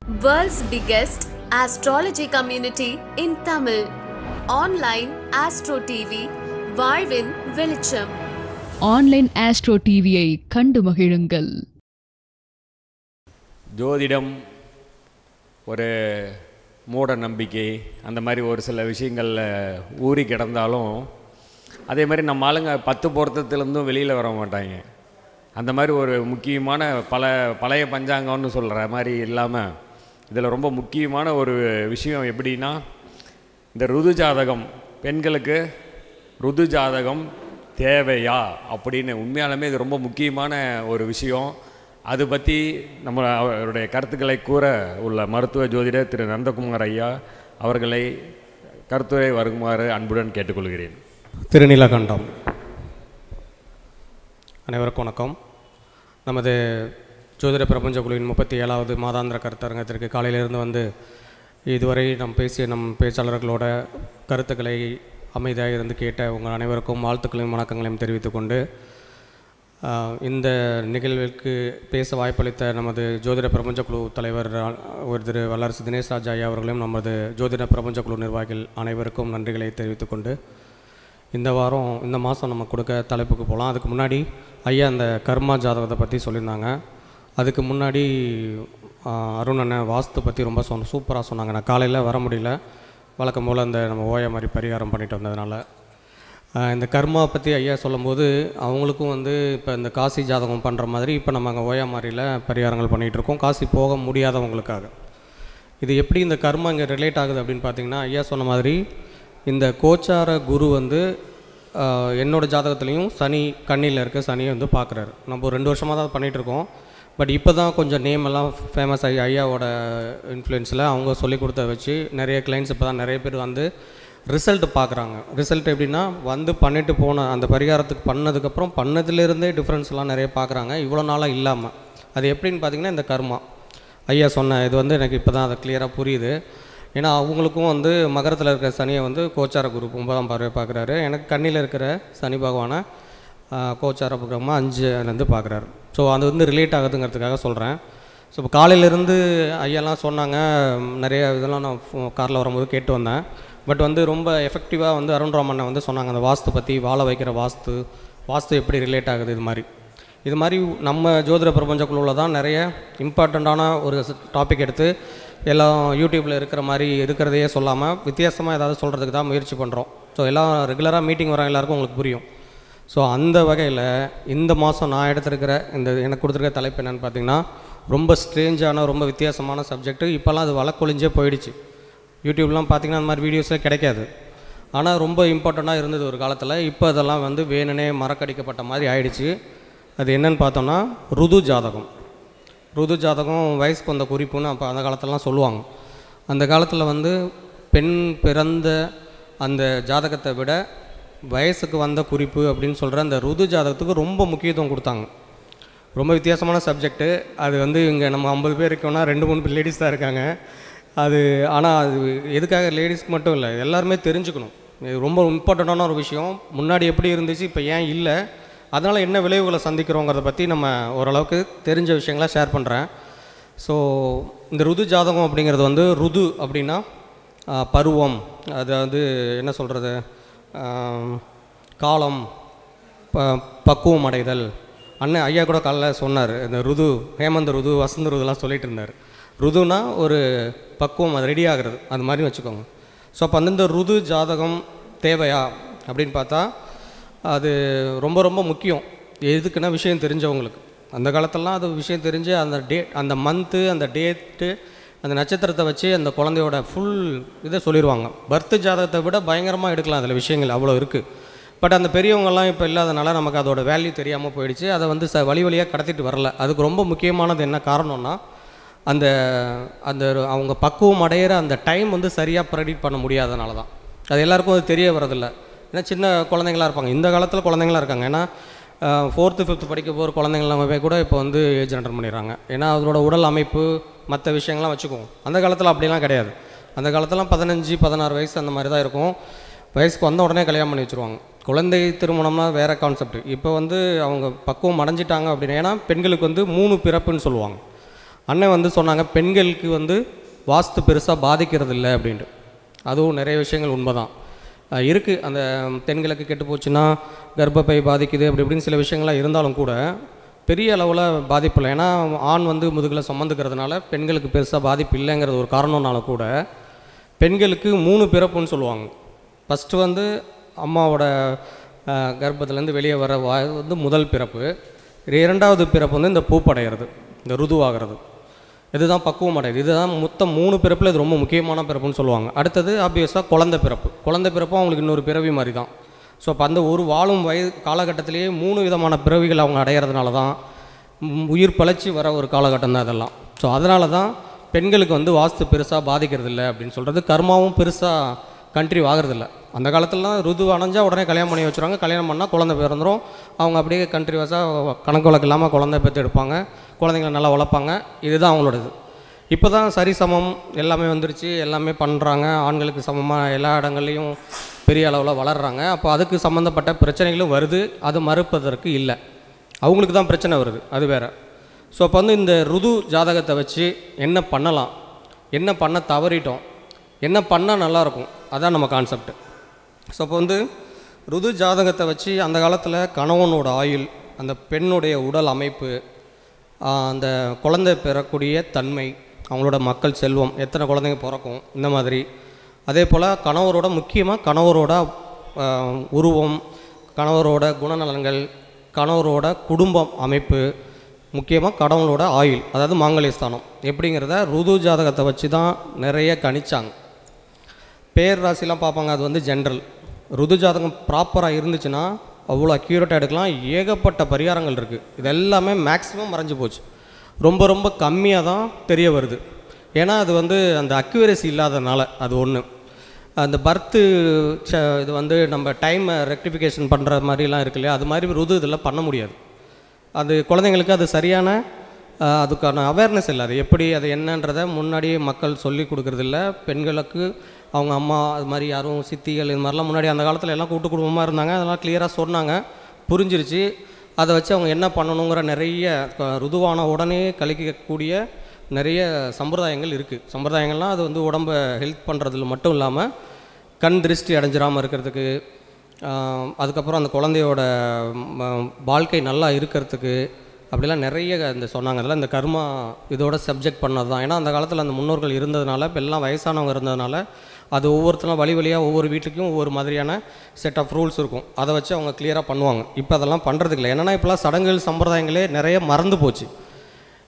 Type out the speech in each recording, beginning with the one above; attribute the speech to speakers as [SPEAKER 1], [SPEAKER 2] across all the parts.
[SPEAKER 1] World's biggest astrology community in Tamil. Online Astro TV, வாழ்வின் வெளிச்சம்.
[SPEAKER 2] Online astro டிவியை கண்டு மகிழுங்கள்.
[SPEAKER 3] ஜோதிடம் ஒரு மூட நம்பிக்கை அந்த மாதிரி ஒரு சில விஷயங்களில் ஊறி கிடந்தாலும் அதே மாதிரி நம்ம ஆளுங்க 10 பொருத்தத்துலேருந்தும் வெளியில் வர மாட்டாங்க. அந்த மாதிரி ஒரு முக்கியமான பழைய பஞ்சாங்கம்னு சொல்கிற மாதிரி இல்லாமல் இதில் ரொம்ப முக்கியமான ஒரு விஷயம் எப்படின்னா, இந்த ருது ஜாதகம், பெண்களுக்கு ருது ஜாதகம் தேவையா அப்படின்னு உண்மையாலுமே இது ரொம்ப முக்கியமான ஒரு விஷயம். அது பற்றி நம்ம அவருடைய கருத்துக்களை கூற உள்ள மருத்துவ ஜோதிடர் திரு நந்தகுமார் ஐயா அவர்களை கருத்துரை வருமாறு அன்புடன் கேட்டுக்கொள்கிறேன்.
[SPEAKER 4] திருநீலகண்டம். அனைவருக்கும் வணக்கம். நமது ஜோதிட பிரபஞ்ச குழுவின் 37வது மாதாந்திர கருத்தரங்கத்திற்கு காலையிலிருந்து வந்து இதுவரை பேசிய பேச்சாளர்களோட கருத்துக்களை அமைதியாக இருந்து கேட்ட உங்கள் அனைவருக்கும் வாழ்த்துக்களையும் வணக்கங்களையும் தெரிவித்துக்கொண்டு, இந்த நிகழ்விற்கு பேச வாய்ப்பளித்த நமது ஜோதிட பிரபஞ்ச குழு தலைவர் திரு வல்லரசு தினேஷ் ராஜா ஐயா அவர்களையும் நமது ஜோதிட பிரபஞ்ச குழு நிர்வாகிகள் அனைவருக்கும் நன்றிகளை தெரிவித்துக்கொண்டு, இந்த மாதம் நம்ம கொடுக்க தலைப்புக்கு போகலாம். அதுக்கு முன்னாடி ஐயா அந்த கர்மா ஜாதகத்தை பற்றி சொல்லியிருந்தாங்க. அதுக்கு முன்னாடி அருண் அண்ணன் வாஸ்து பற்றி ரொம்ப சூப்பராக சொன்னாங்க. நான் காலையில் வர முடியல, வழக்கம் போல் அந்த நம்ம ஓய மாதிரி பரிகாரம் பண்ணிட்டு வந்ததுனால. இந்த கர்மா பற்றி ஐயா சொல்லும்போது அவங்களுக்கும் இப்போ இந்த காசி ஜாதகம் பண்ணுற மாதிரி இப்போ நம்ம அங்கே ஓயா மாதிரியில் பரிகாரங்கள் பண்ணிகிட்ருக்கோம், காசி போக முடியாதவங்களுக்காக. இது எப்படி இந்த கர்மா இங்கே ரிலேட் ஆகுது அப்படின்னு பார்த்திங்கன்னா, ஐயா சொன்ன மாதிரி இந்த கோச்சார குரு என்னோடய ஜாதகத்துலேயும் சனி கண்ணியில் இருக்க சனியை பார்க்குறாரு. நம்ம ஒரு 2 வருஷமாக தான் பண்ணிகிட்ருக்கோம். பட் இப்போ தான் கொஞ்சம் நேம் எல்லாம் ஃபேமஸ் ஆகி ஐயாவோட இன்ஃப்ளூயன்ஸில் அவங்க சொல்லிக் கொடுத்த வச்சு நிறைய கிளைண்ட்ஸ் இப்போ தான் நிறைய பேர் ரிசல்ட் பார்க்குறாங்க. ரிசல்ட் எப்படின்னா பண்ணிட்டு போன அந்த பரிகாரத்துக்கு பண்ணதுக்கப்புறம் பண்ணதுலேருந்தே டிஃப்ரென்ஸ்லாம் நிறைய பார்க்குறாங்க, இவ்வளோ நாளாக இல்லாமல். அது எப்படின்னு பார்த்திங்கன்னா, இந்த கர்மா ஐயா சொன்ன இது எனக்கு இப்போ தான் அதை கிளியராக புரியுது. ஏன்னா அவங்களுக்கும் மகரத்தில் இருக்கிற சனியை கோச்சார குரு 9ஆம் பார்வை பார்க்குறாரு. எனக்கு கண்ணியில் இருக்கிற சனி பகவானை கோச்சார பக்கமாக 5லேருந்து பார்க்குறாரு. ஸோ அது ரிலேட் ஆகுதுங்கிறதுக்காக சொல்கிறேன். ஸோ இப்போ காலையிலேருந்து ஐயாலாம் சொன்னாங்க, நிறைய இதெல்லாம் நான் காரில் வரும்போது கேட்டு வந்தேன். பட் ரொம்ப எஃபெக்டிவாக அருண் ராமண்ணை சொன்னாங்க அந்த வாஸ்து பற்றி, வாழ வைக்கிற வாஸ்து எப்படி ரிலேட் ஆகுது. இது மாதிரி நம்ம ஜோதிட பிரபஞ்ச குழுவில் தான் நிறைய இம்பார்ட்டண்ட்டான ஒரு டாபிக் எடுத்து எல்லாம் யூடியூப்பில் இருக்கிற மாதிரி இருக்கிறதையே சொல்லாமல் வித்தியாசமாக ஏதாவது சொல்கிறதுக்கு தான் முயற்சி பண்ணுறோம். ஸோ எல்லாம் ரெகுலராக மீட்டிங் வர எல்லாருக்கும் உங்களுக்கு புரியும். ஸோ அந்த வகையில் இந்த மாதம் நான் எடுத்திருக்கிற எனக்கு கொடுத்துருக்க தலைப்பு என்னென்னு பார்த்திங்கன்னா, ரொம்ப ஸ்ட்ரேஞ்சான ரொம்ப வித்தியாசமான சப்ஜெக்ட்டு. இப்போல்லாம் அது வழக்கொழிஞ்சே போயிடுச்சு. யூடியூப்லாம் பார்த்திங்கன்னா அந்த மாதிரி வீடியோஸே கிடைக்காது. ஆனால் ரொம்ப இம்பார்ட்டண்ட்டாக இருந்தது ஒரு காலத்தில். இப்போ அதெல்லாம் வேணுனே மறக்கடிக்கப்பட்ட மாதிரி ஆயிடுச்சு. அது என்னென்னு பார்த்தோன்னா, ருது ஜாதகம். ருது ஜாதகம் வயசுக்கு வந்த குறிப்புன்னு அப்போ அந்த காலத்திலலாம் சொல்லுவாங்க. அந்த காலத்தில் பெண் பிறந்த அந்த ஜாதகத்தை விட வயசுக்கு வந்த குறிப்பு அப்படின்னு சொல்கிற அந்த ருது ஜாதகத்துக்கு ரொம்ப முக்கியத்துவம் கொடுத்தாங்க. ரொம்ப வித்தியாசமான சப்ஜெக்ட்டு. அது இங்கே நம்ம 50 பேர் இருக்கோன்னா 2-3 லேடிஸ் தான் இருக்காங்க. ஆனால் அது எதுக்காக லேடிஸ்க்கு மட்டும் இல்லை, எல்லாருமே தெரிஞ்சுக்கணும். இது ரொம்ப இம்பார்ட்டண்ட்டான ஒரு விஷயம். முன்னாடி எப்படி இருந்துச்சு, இப்போ ஏன் இல்லை, அதனால் என்ன விளைவுகளை சந்திக்கிறோங்கிறத பற்றி நம்ம ஓரளவுக்கு தெரிஞ்ச விஷயங்களை ஷேர் பண்ணுறேன். ஸோ இந்த ருது ஜாதகம் அப்படிங்கிறது ருது அப்படின்னா பருவம், அதாவது என்ன சொல்கிறது, காலம், பக்குவம் அடைதல். அண்ணன் ஐயா கூட காலைல சொன்னார், இந்த ருது, ஹேமந்த ருது, வசந்த ருதுலாம் சொல்லிகிட்டு இருந்தார். ருதுனா ஒரு பக்குவம், அது ரெடி ஆகிறது, அது மாதிரி வச்சுக்கோங்க. ஸோ அப்போ இந்த ருது ஜாதகம் தேவையா அப்படின்னு பார்த்தா அது ரொம்ப ரொம்ப முக்கியம். எதுக்குன்னா, விஷயம் தெரிஞ்சவங்களுக்கு. அந்த காலத்திலலாம் அது விஷயம் தெரிஞ்சு அந்த டேட், அந்த மந்த்து, அந்த டேட்டு, அந்த நட்சத்திரத்தை வச்சு அந்த குழந்தையோட ஃபுல் இதை சொல்லிடுவாங்க. பர்த் ஜாதகத்தை விட பயங்கரமாக எடுக்கலாம், அதில் விஷயங்கள் அவ்வளோ இருக்குது. பட் அந்த பெரியவங்கள்லாம் இப்போ இல்லாதனால நமக்கு அதோட வேல்யூ தெரியாமல் போயிடுச்சு. அதை வழி வழியாக கடத்திட்டு வரல. அதுக்கு ரொம்ப முக்கியமானது என்ன காரணம்னா, அந்த அவங்க பக்குவம் அடையிற அந்த டைம் சரியாக ப்ரெடிக்ட் பண்ண முடியாதனால தான். அது எல்லாேருக்கும் அது தெரிய வரதில்லை. ஏன்னா சின்ன குழந்தைங்களாக இருப்பாங்க, இந்த காலத்தில் குழந்தைங்களாக இருக்காங்க. ஏன்னா 4th 5th படிக்க போகிற குழந்தைங்களாமே கூட இப்போ ஏஜ் அட்டன் பண்ணிடுறாங்க. ஏன்னா அதோட உடல் அமைப்பு மற்ற விஷயங்கள்லாம் வச்சுக்குவோம். அந்த காலத்தில் அப்படிலாம் கிடையாது. அந்த காலத்திலாம் 15-16 வயசு அந்த மாதிரி தான் இருக்கும். வயசுக்கு வந்த உடனே கல்யாணம் பண்ணி வச்சுருவாங்க. குழந்தை திருமணம்னா வேறு கான்செப்ட். இப்போ அவங்க பக்குவம் அடைஞ்சிட்டாங்க அப்படின்னா, ஏன்னா பெண்களுக்கு 3 பிறப்புன்னு சொல்லுவாங்க. அண்ணன் வந்து சொன்னாங்க பெண்களுக்கு வந்து வாஸ்து பெருசாக பாதிக்கிறது இல்லை அப்படின்ட்டு. அதுவும் நிறைய விஷயங்கள் உண்மை தான் இருக்குது. அந்த பெண்களுக்கு கெட்டு போச்சுன்னா கர்ப்பப்பை பாதிக்குது அப்படி இப்படின்னு சில விஷயங்கள்லாம் இருந்தாலும் கூட பெரிய அளவில் பாதிப்பு இல்லை. ஏன்னா ஆண் வந்து முதுகில் சுமந்துக்கிறதுனால பெண்களுக்கு பெருசாக பாதிப்பு இல்லைங்கிறது ஒரு காரணம்னால கூட பெண்களுக்கு 3 பிறப்புன்னு சொல்லுவாங்க. ஃபஸ்ட்டு வந்து அம்மாவோட கர்ப்பத்துலேருந்து வெளியே வர வந்து முதல் பிறப்பு. 2வது பிறப்பு வந்து இந்த பூப்படைகிறது, இந்த ருதுவாகிறது, இதுதான் பக்குவம் அடையுது. இதுதான் மொத்தம் 3 பிறப்பில் இது ரொம்ப முக்கியமான பிறப்புன்னு சொல்லுவாங்க. அடுத்தது ஆப்வியஸாக குழந்தை பிறப்பு. குழந்தை பிறப்பும் அவங்களுக்கு இன்னொரு பிறவி மாதிரி தான். ஸோ அப்போ அந்த ஒரு வாழும் வயது காலகட்டத்திலேயே 3 விதமான பிறவிகள் அவங்க அடையிறதுனால தான் உயிர் பழச்சி வர ஒரு காலகட்டம் தான் இதெல்லாம். ஸோ அதனால தான் பெண்களுக்கு வந்து வாஸ்து பெருசாக பாதிக்கிறது இல்லை அப்படின்னு சொல்கிறது. கர்மாவும் பெருசாக கண்ட்ரிவ் ஆகிறதில்ல. அந்த காலத்துலலாம் ருது அணைஞ்சால் உடனே கல்யாணம் பண்ணி வச்சுருவாங்க. கல்யாணம் பண்ணால் குழந்தை பிறந்துடும். அவங்க அப்படியே கண்ட்ரிவஸாக கணக்கு வழக்கு இல்லாமல் குழந்தை பெற்று எடுப்பாங்க, குழந்தைங்கள நல்லா வளர்ப்பாங்க. இதுதான் அவங்களோடது. இப்போ தான் சரிசமம் எல்லாமே வந்துருச்சு, எல்லாமே பண்ணுறாங்க. ஆண்களுக்கு சமமாக எல்லா இடங்கள்லையும் பெரிய அளவில் வளர்கிறாங்க. அப்போ அதுக்கு சம்மந்தப்பட்ட பிரச்சனைகளும் வருது. அது மறுப்பதற்கு இல்லை, அவங்களுக்கு தான் பிரச்சனை வருது, அது வேறு. ஸோ அப்போ வந்து இந்த ருது ஜாதகத்தை வச்சு என்ன பண்ணலாம், என்ன பண்ண தவறிட்டோம், என்ன பண்ணால் நல்லாயிருக்கும், அதான் நம்ம கான்செப்ட். ஸோ அப்போ வந்து ருது ஜாதகத்தை வச்சு அந்த காலத்தில் கணவனோட ஆயுள், அந்த பெண்ணுடைய உடல் அமைப்பு, அந்த குழந்தை பெறக்கூடிய தன்மை, அவங்களோட மக்கள் செல்வம், எத்தனை குழந்தைங்க பிறக்கும், இந்த மாதிரி. அதே போல் கணவரோட முக்கியமாக கணவரோட உருவம், கணவரோட குணநலன்கள், கணவரோட குடும்பம் அமைப்பு, முக்கியமாக கடவுளோட ஆயுள், அதாவது மாங்கல்ய ஸ்தானம் எப்படிங்கிறத ருது ஜாதகத்தை வச்சு தான் நிறைய கணிச்சாங்க. பேர் ராசிலாம் பார்ப்பாங்க, அது வந்து ஜென்ரல். ருது ஜாதகம் ப்ராப்பராக இருந்துச்சுன்னா அவ்வளோ அக்யூரேட்டாக எடுக்கலாம். ஏகப்பட்ட பரிகாரங்கள் இருக்குது. இது எல்லாமே மேக்ஸிமம் மறைஞ்சு போச்சு. ரொம்ப ரொம்ப கம்மியாக தான் தெரிய வருது. ஏன்னா அது வந்து அந்த அக்யூரேசி இல்லாதனால. அது ஒன்று. அந்த பர்த்து இது வந்து நம்ம டைமை ரெக்டிஃபிகேஷன் பண்ணுற மாதிரிலாம் இருக்கு இல்லையா, அது மாதிரி ருது இதில் பண்ண முடியாது. அது குழந்தைங்களுக்கு அது சரியான அதுக்கான அவேர்னஸ் இல்லை. அது எப்படி, அது என்னன்றதை முன்னாடியே மக்கள் சொல்லி கொடுக்குறதில்ல. பெண்களுக்கு அவங்க அம்மா அது மாதிரி யாரும் சித்திகள் இது மாதிரிலாம் முன்னாடி அந்த காலத்தில் எல்லாம் கூட்டு குடும்பமாக இருந்தாங்க. அதெல்லாம் கிளியராக சொன்னாங்க, புரிஞ்சிருச்சு. அதை வச்சு அவங்க என்ன பண்ணணுங்கிற நிறைய ருதுவான உடனே கழிக்கக்கூடிய நிறைய சம்பிரதாயங்கள் இருக்குது. சம்பிரதாயங்கள்லாம் அது வந்து உடம்பை ஹெல்ப் பண்ணுறதுல மட்டும் இல்லாமல் கண் திருஷ்டி அடைஞ்சிடாமல் இருக்கிறதுக்கு, அதுக்கப்புறம் அந்த குழந்தையோட வாழ்க்கை நல்லா இருக்கிறதுக்கு, அப்படிலாம் நிறைய இந்த சொன்னாங்க. அதெல்லாம் இந்த கர்மா இதோட சப்ஜெக்ட் பண்ணது தான். ஏன்னா அந்த காலத்தில் அந்த முன்னோர்கள் இருந்ததுனால, இப்போ எல்லாம் வயசானவங்க இருந்ததுனால, அது ஒவ்வொருத்தரும் வழி வழியாக ஒவ்வொரு வீட்டுக்கும் ஒவ்வொரு மாதிரியான செட் ஆஃப் ரூல்ஸ் இருக்கும். அதை வச்சு அவங்க கிளியராக பண்ணுவாங்க. இப்போ அதெல்லாம் பண்ணுறதுக்கு இல்லை. என்னென்னா இப்போலாம் சடங்குகள் சம்பிரதாயங்களே நிறைய மறந்து போச்சு.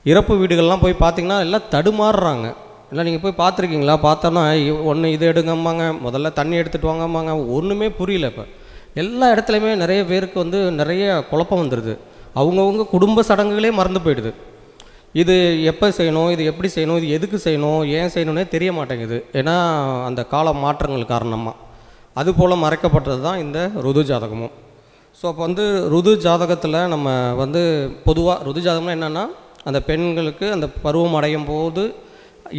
[SPEAKER 4] இறப்பு வீடுகள்லாம் போய் பார்த்திங்கன்னா எல்லாம் தடுமாறுறாங்க. இல்லை நீங்கள் போய் பார்த்துருக்கீங்களா? பார்த்தோன்னா ஒன்று இது எடுங்கம்பாங்க, முதல்ல தண்ணி எடுத்துகிட்டு வாங்கம்பாங்க, ஒன்றுமே புரியல. இப்போ எல்லா இடத்துலையுமே நிறைய பேருக்கு வந்து நிறைய குழப்பம் வந்துடுது. அவங்கவுங்க குடும்ப சடங்குகளே மறந்து போயிடுது. இது எப்போ செய்யணும், இது எப்படி செய்யணும், இது எதுக்கு செய்யணும், ஏன் செய்யணுன்னே தெரிய மாட்டேங்குது. ஏன்னா அந்த கால மாற்றங்கள் காரணமாக அதுபோல் மறைக்கப்பட்டது தான் இந்த ருது ஜாதகமும். ஸோ அப்போ வந்து ருது ஜாதகத்தில் நம்ம வந்து பொதுவாக ருது ஜாதகம்னா என்னென்னா, அந்த பெண்களுக்கு அந்த பருவம் அடையும் போது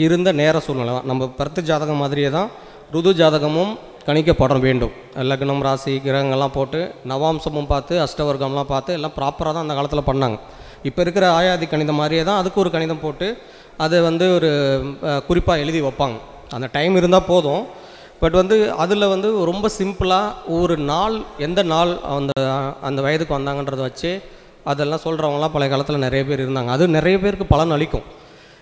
[SPEAKER 4] இருந்த நேர சூழ்நிலை தான். நம்ம பர்த்து ஜாதகம் மாதிரியே தான் ருது ஜாதகமும் கணிக்கப்பட வேண்டும். லக்னம், ராசி, கிரகங்கள்லாம் போட்டு நவாம்சமும் பார்த்து அஷ்டவர்க்கம்லாம் பார்த்து எல்லாம் ப்ராப்பராக தான் அந்த காலத்தில் பண்ணாங்க. இப்போ இருக்கிற ஆயாதி கணிதம் மாதிரியே தான் அதுக்கு ஒரு கணிதம் போட்டு அதை வந்து ஒரு குறிப்பாக எழுதி வைப்பாங்க. அந்த டைம் இருந்தால் போதும். பட் வந்து அதில் வந்து ரொம்ப சிம்பிளாக ஒரு நாள், எந்த நாள் அந்த வயதுக்கு வந்தாங்கன்றதை வச்சு அதெல்லாம் சொல்கிறவங்களாம் பழைய காலத்தில் நிறைய பேர் இருந்தாங்க. அது நிறைய பேருக்கு பலன் அளிக்கும்.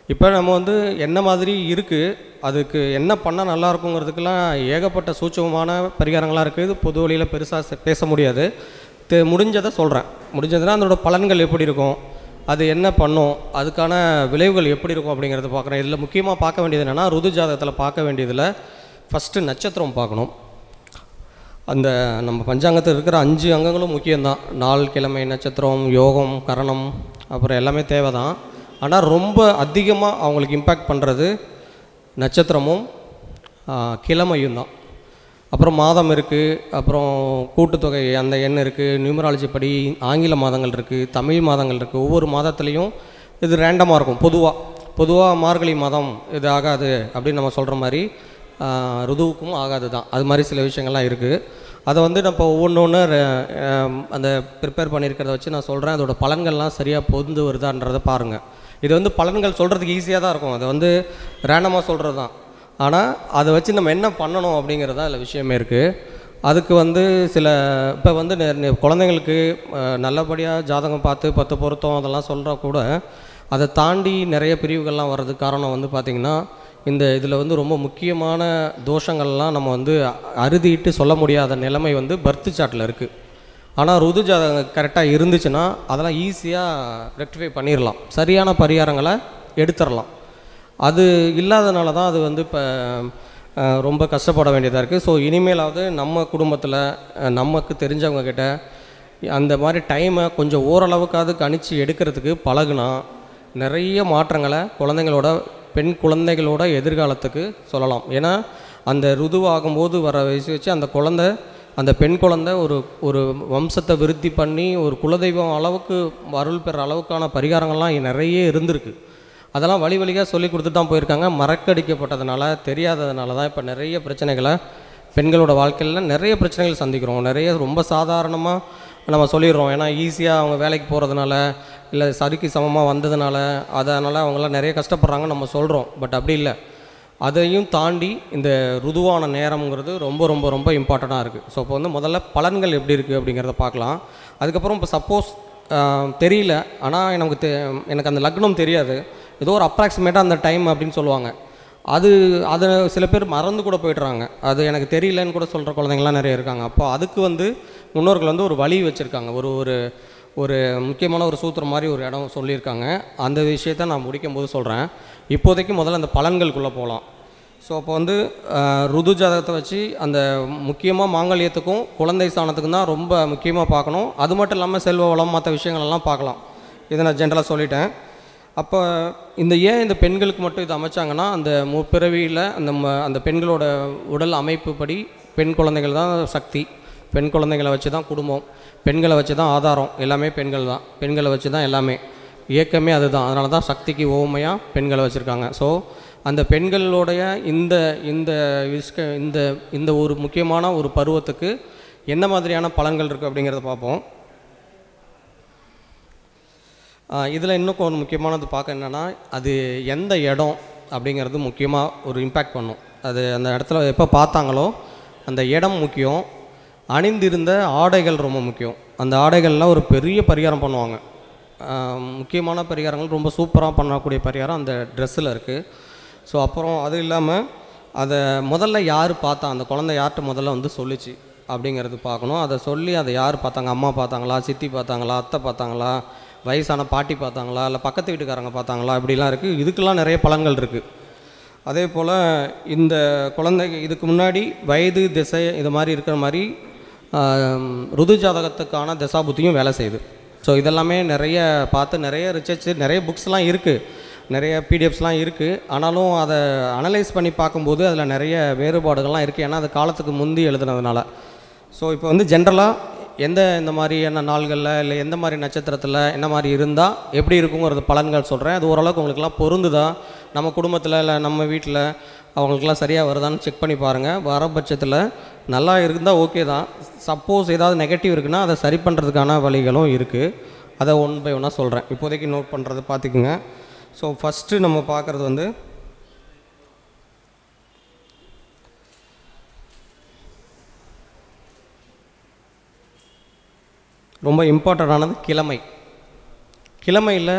[SPEAKER 4] இப்போ நம்ம வந்து என்ன மாதிரி இருக்குது, அதுக்கு என்ன பண்ணால் நல்லா இருக்குங்கிறதுக்கெல்லாம் ஏகப்பட்ட சூட்சமமான பரிகாரங்களாக இருக்குது. பொது வழியில் பெருசாக பேச முடியாது. முடிஞ்சதை சொல்கிறேன். முடிஞ்சதுன்னா அதோட பலன்கள் எப்படி இருக்கும், அது என்ன பண்ணும், அதுக்கான விளைவுகள் எப்படி இருக்கும் அப்படிங்கிறத பார்க்குறேன். இதில் முக்கியமாக பார்க்க வேண்டியது என்னென்னா, ருது ஜாதகத்தில் பார்க்க வேண்டியதில் ஃபஸ்ட்டு நட்சத்திரம் பார்க்கணும். அந்த நம்ம பஞ்சாங்கத்தில் இருக்கிற 5 அங்கங்களும் முக்கியம்தான். நாள், கிழமை, நட்சத்திரம், யோகம், கரணம், அப்புறம் எல்லாமே தேவை தான். ஆனால் ரொம்ப அதிகமாக அவங்களுக்கு இம்பேக்ட் பண்ணுறது நட்சத்திரமும் கிழமையும் தான். அப்புறம் மாதம் இருக்குது, அப்புறம் கூட்டுத்தொகை அந்த எண் இருக்குது, நியூமராலஜி படி ஆங்கில மாதங்கள் இருக்குது, தமிழ் மாதங்கள் இருக்குது. ஒவ்வொரு மாதத்துலேயும் இது ரேண்டமாக இருக்கும். பொதுவாக மார்கழி மாதம் இது ஆகாது அப்படின்னு நம்ம சொல்கிற மாதிரி ருதுவுக்கும் ஆகாது தான். அது மாதிரி சில விஷயங்கள்லாம் இருக்குது. அதை வந்து நம்ம ஒவ்வொன்று அந்த ப்ரிப்பேர் பண்ணியிருக்கிறத வச்சு நான் சொல்கிறேன். அதோட பலன்கள்லாம் சரியாக பொருந்து வருதான்றதை பாருங்கள். இது வந்து பலன்கள் சொல்கிறதுக்கு ஈஸியாக தான் இருக்கும், அது வந்து ரேண்டமாக சொல்கிறது தான். ஆனால் அதை வச்சு நம்ம என்ன பண்ணணும் அப்படிங்கிறது தான் இதில் விஷயமே இருக்குது. அதுக்கு வந்து சில இப்போ வந்து குழந்தைங்களுக்கு நல்லபடியாக ஜாதகம் பார்த்து 10 பொருத்தம் அதெல்லாம் சொல்கிறா கூட அதை தாண்டி நிறைய பிரிவுகள்லாம் வர்றதுக்கு காரணம் வந்து பார்த்திங்கன்னா இந்த இதில் வந்து ரொம்ப முக்கியமான தோஷங்கள்லாம் நம்ம வந்து அறுதிட்டு சொல்ல முடியாத நிலைமை வந்து பர்த் சார்ட்டில் இருக்குது. ஆனால் ருது ஜாதகம் கரெக்டாக இருந்துச்சுன்னா அதெல்லாம் ஈஸியாக ரெக்டிஃபை பண்ணிடலாம், சரியான பரிகாரங்களை எடுத்துடலாம். அது இல்லாதனால தான் அது வந்து இப்போ ரொம்ப கஷ்டப்பட வேண்டியதாக இருக்குது. ஸோ இனிமேலாவது நம்ம குடும்பத்தில் நமக்கு தெரிஞ்சவங்க கிட்ட அந்த மாதிரி டைமை கொஞ்சம் ஓரளவுக்காவது கணிச்சு எடுக்கிறதுக்கு பழகுனா நிறைய மாற்றங்களை பெண் குழந்தைகளோட எதிர்காலத்துக்கு சொல்லலாம். ஏன்னா அந்த ருதுவாகும்போது வர வயசு வச்சு அந்த பெண் குழந்தை ஒரு வம்சத்தை விருத்தி பண்ணி ஒரு குலதெய்வம் அளவுக்கு அருள் பெற அளவுக்கான பரிகாரங்கள்லாம் நிறைய இருந்திருக்கு. அதெல்லாம் வழியாக சொல்லி கொடுத்துட்டு தான் போயிருக்காங்க. மறக்கடிக்கப்பட்டதுனால தெரியாததுனால தான் இப்போ நிறைய பிரச்சனைகளை பெண்களோட வாழ்க்கையில் நிறைய பிரச்சனைகள் சந்திக்கிறோம். நிறைய ரொம்ப சாதாரணமாக நம்ம சொல்லிடுறோம், ஏன்னா ஈஸியாக அவங்க வேலைக்கு போகிறதுனால இல்லை சரிக்கு சமமாக வந்ததுனால அதனால் அவங்களாம் நிறைய கஷ்டப்படுறாங்க நம்ம சொல்கிறோம். பட் அப்படி இல்லை, அதையும் தாண்டி இந்த ருதுவான நேரம்ங்கிறது ரொம்ப ரொம்ப ரொம்ப இம்பார்ட்டண்ட்டாக இருக்குது. ஸோ இப்போ வந்து முதல்ல பலன்கள் எப்படி இருக்குது அப்படிங்கிறத பார்க்கலாம். அதுக்கப்புறம் இப்போ சப்போஸ் தெரியல, ஆனால் எனக்கு அந்த லக்னம் தெரியாது, ஏதோ ஒரு அப்ராக்சிமேட்டாக அந்த டைம் அப்படின்னு சொல்லுவாங்க, அதை சில பேர் மறந்து கூட போய்ட்றாங்க. அது எனக்கு தெரியலன்னு கூட சொல்கிற குழந்தைங்களாம் நிறைய இருக்காங்க. அப்போ அதுக்கு வந்து முன்னோர்கள் வந்து ஒரு வழி வச்சுருக்காங்க, ஒரு முக்கியமான ஒரு சூத்திரம் மாதிரி ஒரு இடம் சொல்லியிருக்காங்க. அந்த விஷயத்தை நான் முடிக்கும்போது சொல்கிறேன். இப்போதைக்கு முதல்ல அந்த பலன்களுக்குள்ளே போகலாம். ஸோ அப்போ வந்து ருது ஜாதகத்தை வச்சு அந்த முக்கியமாக மாங்கல்யத்துக்கும் குழந்தை ஸ்தானத்துக்கும் தான் ரொம்ப முக்கியமாக பார்க்கணும். அது மட்டும் இல்லாமல் செல்வ வளம் மற்ற விஷயங்களெல்லாம் பார்க்கலாம். இதை நான் ஜென்ரலாக சொல்லிட்டேன். அப்போ இந்த பெண்களுக்கு மட்டும் இது அமைச்சாங்கன்னா அந்த முற்பிறவியில் அந்த பெண்களோட உடல் அமைப்பு படி பெண் குழந்தைகள் தான் சக்தி, பெண் குழந்தைகளை வச்சு தான் குடும்பம், பெண்களை வச்சு தான் ஆதாரம், எல்லாமே பெண்கள் தான், பெண்களை வச்சு தான் எல்லாமே இயக்கமே அதுதான். அதனால தான் சக்திக்கு ஓமையாக பெண்களை வச்சுருக்காங்க. ஸோ அந்த பெண்களோடைய இந்த ஒரு முக்கியமான ஒரு பருவத்துக்கு என்ன மாதிரியான பலன்கள் இருக்குது அப்படிங்கிறத பார்ப்போம். இதில் இன்னும் ஒரு முக்கியமானது பார்க்க என்னென்னா அது எந்த இடம் அப்படிங்கிறது முக்கியமாக ஒரு இம்பேக்ட் பண்ணும். அது அந்த இடத்துல எப்போ பார்த்தாங்களோ அந்த இடம் முக்கியம், அணிந்திருந்த ஆடைகள் ரொம்ப முக்கியம். அந்த ஆடைகள்லாம் ஒரு பெரிய பரிகாரம் பண்ணுவாங்க. முக்கியமான பரிகாரங்கள் ரொம்ப சூப்பராக பண்ணக்கூடிய பரிகாரம் அந்த ட்ரெஸ்ஸில் இருக்குது. ஸோ அப்புறம் அது இல்லாமல் அதை முதல்ல யார் பார்த்தா, அந்த குழந்தை யார்கிட்ட முதல்ல வந்து சொல்லிச்சு அப்படிங்கிறது பார்க்கணும். அதை சொல்லி அதை யார் பார்த்தாங்க, அம்மா பார்த்தாங்களா, சித்தி பார்த்தாங்களா, அத்தை பார்த்தாங்களா, வயசான பாட்டி பார்த்தாங்களா, இல்லை பக்கத்து வீட்டுக்காரங்க பார்த்தாங்களா, இப்படிலாம் இருக்குது. இதுக்கெல்லாம் நிறைய பலன்கள் இருக்குது. அதே போல் இந்த குழந்தைக்கு இதுக்கு முன்னாடி வயது திசை இது மாதிரி இருக்கிற மாதிரி ருது ஜாதகத்துக்கான தசாபுத்தியும் வேலை செய்யுது. ஸோ இதெல்லாமே நிறைய பார்த்து நிறைய ரிசர்ச், நிறைய புக்ஸ்லாம் இருக்குது, நிறைய பிடிஎஃப்ஸ்லாம் இருக்குது. ஆனாலும் அதை அனலைஸ் பண்ணி பார்க்கும்போது அதில் நிறைய வேறுபாடுகள்லாம் இருக்குது, ஏன்னா அது காலத்துக்கு முந்தி எழுதுனதுனால. ஸோ இப்போ வந்து ஜென்ரலாக இந்த மாதிரியான நாள்களில் இல்லை எந்த மாதிரி நட்சத்திரத்தில் என்ன மாதிரி இருந்தால் எப்படி இருக்குங்கிறது பலன்கள் சொல்கிறேன். அது ஓரளவுக்கு உங்களுக்குலாம் பொருந்துதா, நம்ம குடும்பத்தில் இல்லை நம்ம வீட்டில் அவங்களுக்குலாம் சரியாக வருதான்னு செக் பண்ணி பாருங்கள். வர பட்சத்தில் நல்லா இருந்தால் ஓகே தான். சப்போஸ் ஏதாவது நெகட்டிவ் இருக்குன்னா அதை சரி பண்ணுறதுக்கான வழிகளும் இருக்குது. அதை ஒன் பை ஒன்னாக சொல்கிறேன். இப்போதைக்கு நோட் பண்ணுறது பார்த்துக்குங்க. ஸோ ஃபஸ்ட்டு நம்ம பார்க்குறது வந்து ரொம்ப இம்பார்ட்டண்டானது கிழமையில்